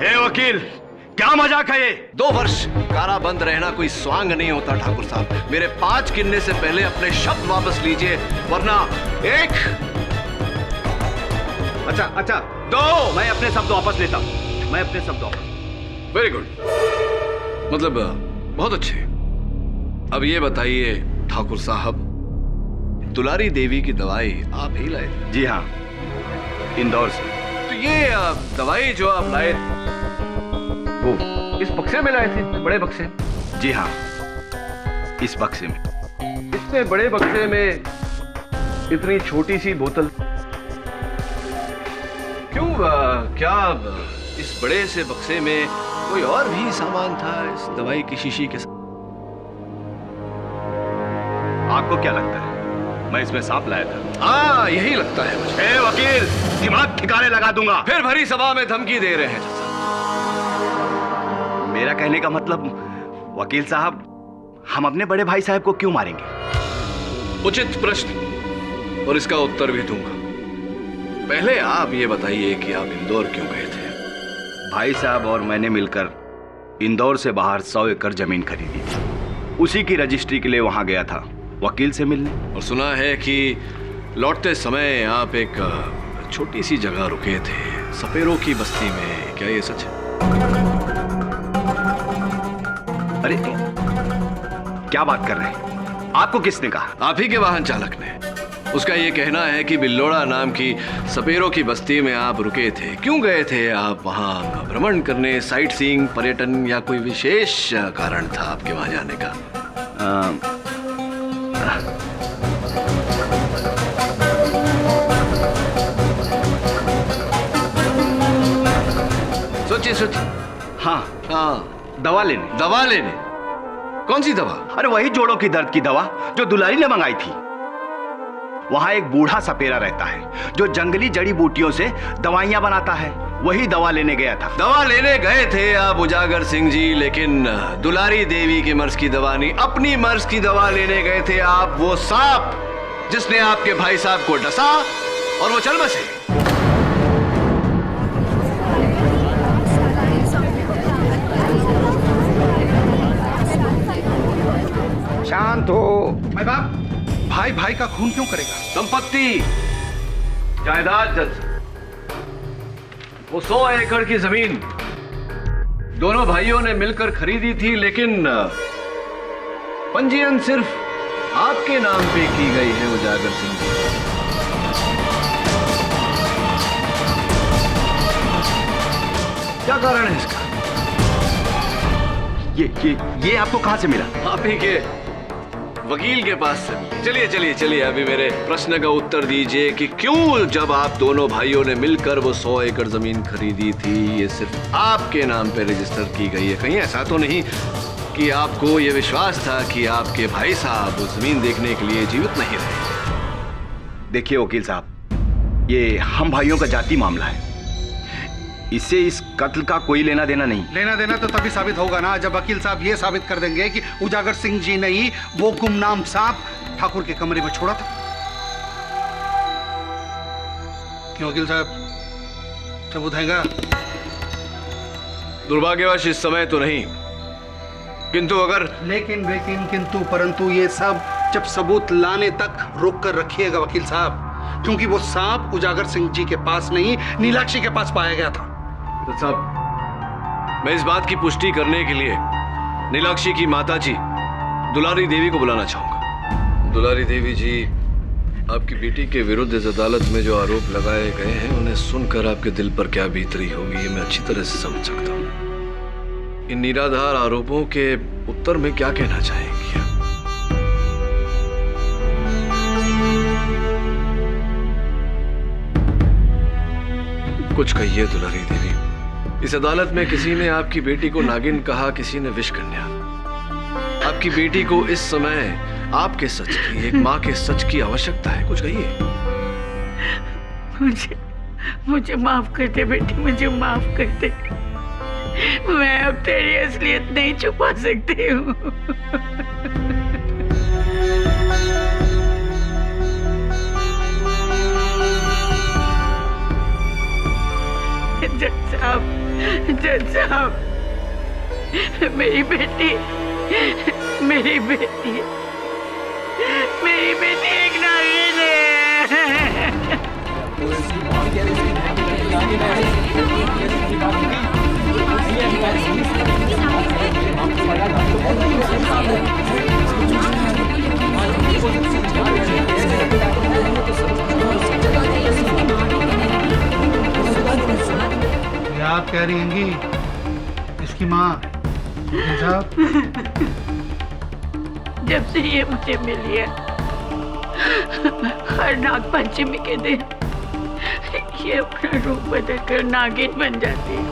हे वकील, क्या मजाक है ये? 2 वर्ष काराबंद रहना कोई स्वांग नहीं होता ठाकुर साहब। मेरे 5 गिनने से पहले अपने शब्द वापस लीजिए, वरना 1 अच्छा दो। मैं अपने शब्द वापस लेता हूँ, मैं अपने शब्द वापस। वेरी गुड, मतलब बहुत अच्छे। अब ये बताइए ठाकुर साहब, दुलारी देवी की दवाई आप ही लाए थे? जी हाँ, इंदौर से। तो ये दवाई जो आप लाए वो इस बक्से में लाए थे, बड़े बक्से? जी हाँ, इस बक्से में। इतने बड़े बक्से में इतनी छोटी सी बोतल क्यों? क्या इस बड़े से बक्से में कोई और भी सामान था इस दवाई की शीशी के साथ? आपको क्या लगता है मैं इसमें सांप लाया था? हाँ, यही लगता है मुझे। वकील, दिमाग ठिकाने लगा दूंगा। फिर भरी सभा में धमकी दे रहे हैं। मेरा कहने का मतलब, वकील साहब, हम अपने बड़े भाई साहब को क्यों मारेंगे? उचित प्रश्न, और इसका उत्तर भी दूंगा। पहले आप ये बताइए कि आप इंदौर क्यों गए थे? भाई साहब और मैंने मिलकर इंदौर से बाहर 100 एकड़ जमीन खरीदी थी। उसी की रजिस्ट्री के लिए वहां गया था, वकील से मिलने। और सुना है कि लौटते समय आप एक छोटी सी जगह रुके थे, सपेरों की बस्ती में। क्या ये सच है? अरे क्या बात कर रहे हैं? आपको किसने कहा? आप ही के वाहन चालक ने। उसका ये कहना है कि बिल्लोड़ा नाम की सपेरों की बस्ती में आप रुके थे। क्यों गए थे आप वहां? भ्रमण करने, साइट सीइंग, पर्यटन, या कोई विशेष कारण था आपके वहां जाने का? सोचिए। हाँ, दवा लेने। दवा लेने? कौन सी दवा? अरे वही जोड़ों की दर्द की दवा जो दुलारी ने मंगाई थी। वहां एक बूढ़ा सपेरा रहता है जो जंगली जड़ी बूटियों से दवाइयां बनाता है। वही दवा लेने गया था। दवा लेने गए थे आप उजागर सिंह जी, लेकिन दुलारी देवी के मर्ज की दवा नहीं, अपनी मर्ज की दवा लेने गए थे आप। वो सांप जिसने आपके भाई साहब को डसा और वो चल बसे। शांत हो। मैं बाप, भाई भाई का खून क्यों करेगा? संपत्ति, जायदाद, वो 100 एकड़ की जमीन दोनों भाइयों ने मिलकर खरीदी थी, लेकिन पंजीयन सिर्फ आपके नाम पे की गई है उजागर सिंह जी। क्या कारण है इसका? ये आपको कहां से मिला? आप ही के वकील के पास से। चलिए अभी मेरे प्रश्न का उत्तर दीजिए कि क्यों, जब आप दोनों भाइयों ने मिलकर वो 100 एकड़ जमीन खरीदी थी, ये सिर्फ आपके नाम पे रजिस्टर की गई है? कहीं ऐसा तो नहीं कि आपको ये विश्वास था कि आपके भाई साहब उस जमीन देखने के लिए जीवित नहीं रहे? देखिए वकील साहब, ये हम भाइयों का जाति मामला है। इससे इस कत्ल का कोई लेना देना नहीं। लेना देना तो तभी साबित होगा ना जब वकील साहब ये साबित कर देंगे कि उजागर सिंह जी ने ही वो गुमनाम सांप ठाकुर के कमरे में छोड़ा था। क्यों वकील साहब, सबूत हैगा? दुर्भाग्यवश इस समय तो नहीं, किंतु अगर लेकिन किंतु परंतु ये सब जब सबूत लाने तक रोक कर रखिएगा वकील साहब, क्योंकि वो सांप उजागर सिंह जी के पास नहीं, नीलाक्षी के पास पाया गया था। तो साहब, मैं इस बात की पुष्टि करने के लिए नीलाक्षी की माताजी दुलारी देवी को बुलाना चाहूंगा। दुलारी देवी जी, आपकी बेटी के विरुद्ध इस अदालत में जो आरोप लगाए गए हैं, उन्हें सुनकर आपके दिल पर क्या बीत रही होगी, ये मैं अच्छी तरह से समझ सकता हूँ। इन निराधार आरोपों के उत्तर में क्या कहना चाहेंगी आप? कुछ कहिए दुलारी देवी। इस अदालत में किसी ने आपकी बेटी को नागिन कहा, किसी ने विष कन्या। आपकी बेटी को इस समय आपके सच की, एक माँ के सच की आवश्यकता है। कुछ कहिए। मुझे माफ कर दे बेटी, मुझे माफ कर दे। मैं अब तेरी असलियत नहीं छुपा सकती हूँ। जज साहब, मेरी बेटी एक नागिन है। आप कह रही होंगी इसकी माँ साहब? जब से ये मुझे मिली है, हर नाग पंचमी के दिन ये अपना रूप बदल कर नागिन बन जाती है।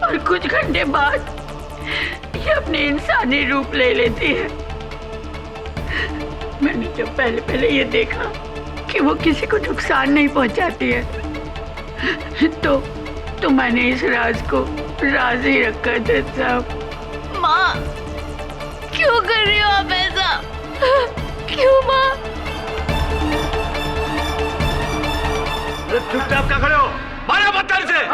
और कुछ घंटे बाद ये अपने इंसानी रूप ले लेती है। मैंने जब पहले ये देखा कि वो किसी को नुकसान नहीं पहुंचाती है, तो मैंने इस राज को राज ही रखा जज साहब। माँ, क्यों कर रही हो आप ऐसा? क्यों माँ? चुपचाप क्या खड़े हो? मारो पत्थर से!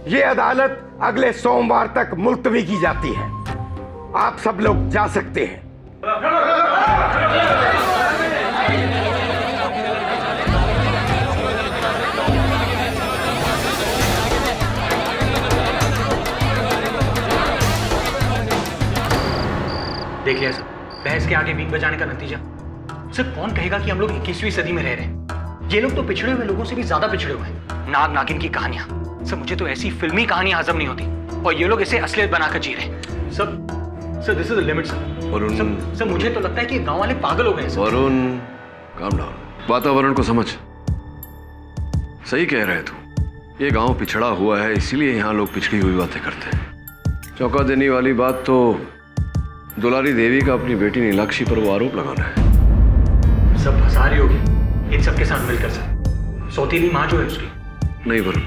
ये अदालत अगले सोमवार तक मुलतवी की जाती है। आप सब लोग जा सकते हैं। देख लिया सर, बहस के आगे बीन बजाने का नतीजा। सर, कौन कहेगा कि हम लोग 21वीं सदी में रह रहे हैं? ये लोग तो पिछड़े हुए लोगों से भी ज्यादा पिछड़े हुए हैं। नाग नागिन की कहानियां, सर मुझे तो ऐसी फिल्मी कहानी हजम नहीं होती, और ये लोग इसे असलियत बनाकर जी रहे हैं। Sir this is the limit sir. Varun, sir मुझे तो लगता है कि गांव वाले पागल हो गए हैं। Varun, calm down. वातावरण को समझ। सही कह रहे तू। ये गांव पिछड़ा हुआ है, इसीलिए यहाँ लोग पिछड़ी हुई बातें करते हैं। चौंका देने वाली बात तो दुलारी देवी का अपनी बेटी नीलाक्षी पर वो आरोप लगाना है। सब फंसारी होगी इन सबके साथ मिलकर सर। सौतीली माँ जो है उसकी। नहीं वरुण,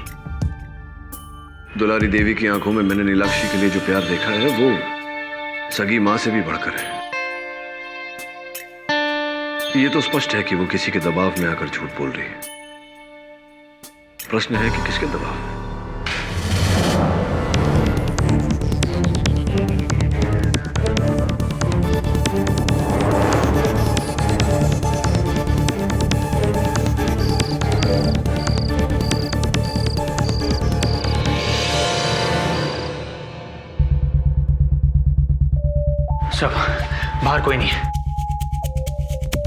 दुलारी देवी की आंखों में मैंने नीलाक्षी के लिए जो प्यार देखा है वो सगी मां से भी बढ़कर है। ये तो स्पष्ट है कि वो किसी के दबाव में आकर झूठ बोल रही है। प्रश्न है कि किसके दबाव में? सब बाहर कोई नहीं है।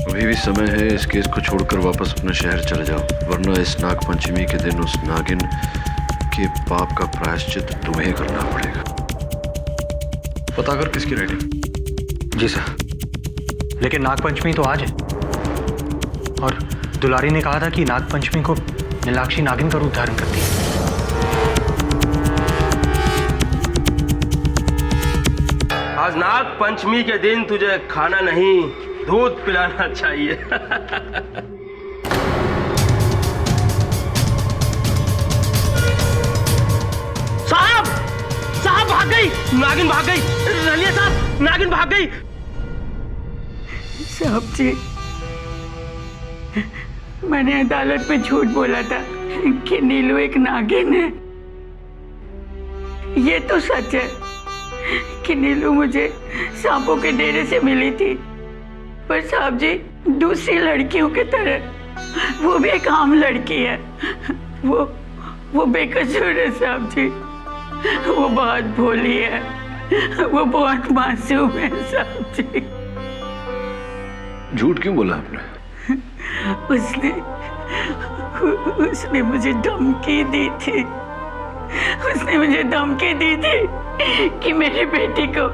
अभी भी समय है। इस केस को छोड़कर वापस अपने शहर चले जाओ, वरना इस नाग पंचमी के दिन उस नागिन के पाप का प्रायश्चित तुम्हें करना पड़ेगा। पता कर किसकी राइटिंग। जी सर, लेकिन नाग पंचमी तो आज है, और दुलारी ने कहा था कि नाग पंचमी को नीलाक्षी नागिन का रूप धारण करती है। आज नाग पंचमी के दिन तुझे खाना नहीं, दूध पिलाना चाहिए। साहब, साहब भाग गई, नागिन भाग गई। रलिया साहब, नागिन भाग गई। साहब जी, मैंने अदालत में झूठ बोला था कि नीलू एक नागिन है। ये तो सच है कि नीलू मुझे सांपों के डेरे से मिली थी, पर साहब जी दूसरी लड़कियों की तरह वो भी एक आम लड़की है। वो बेकसूर है साहब जी। वो बहुत भोली है, वो बहुत मासूम है साहब जी। झूठ क्यों बोला आपने? उसने मुझे धमकी दी थी। उसने मुझे धमकी दी थी कि मेरी बेटी को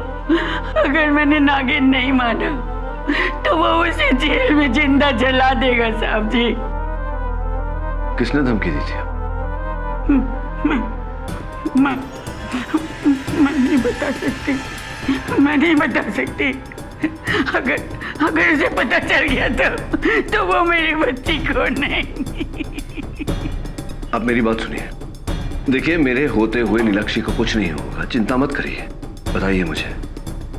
अगर मैंने नागिन नहीं माना तो वो उसे जेल में जिंदा जला देगा साहब जी। किसने धमकी दी थी? मैं नहीं बता सकती, मैं नहीं बता सकती। अगर उसे पता चल गया तो वो मेरी बच्ची को नहीं। आप मेरी बात सुनिए। देखिए, मेरे होते हुए नीलाक्षी को कुछ नहीं होगा, चिंता मत करिए। बताइए मुझे,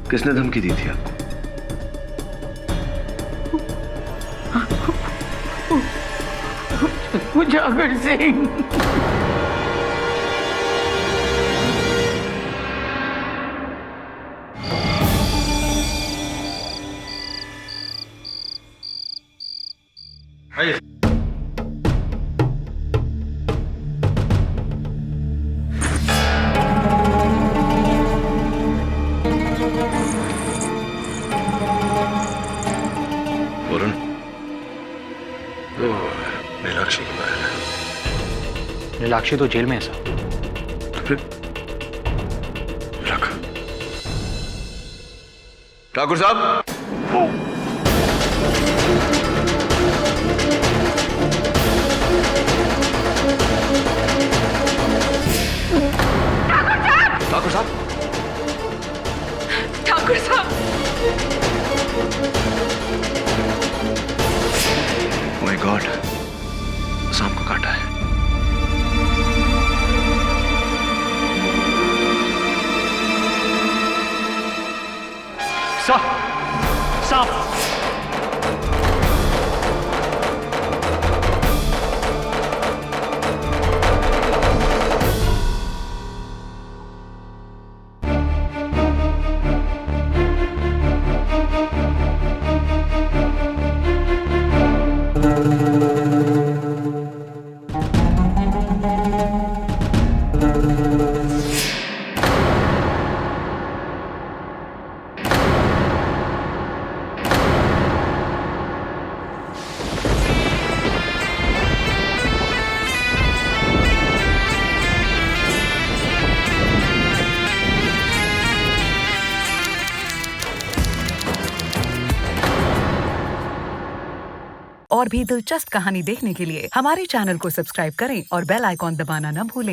किसने धमकी दी थी आपको? उजागर सिंह। वरुण, नीलाक्षी की माया है। नीलाक्षी तो जेल में है सर। तो फिर रख। ठाकुर साहब, ठाकुर साहब, ठाकुर साहब, माय गॉड, सांप को काटा है। सांप, सांप। और भी दिलचस्प कहानी देखने के लिए हमारे चैनल को सब्सक्राइब करें और बेल आइकॉन दबाना न भूलें।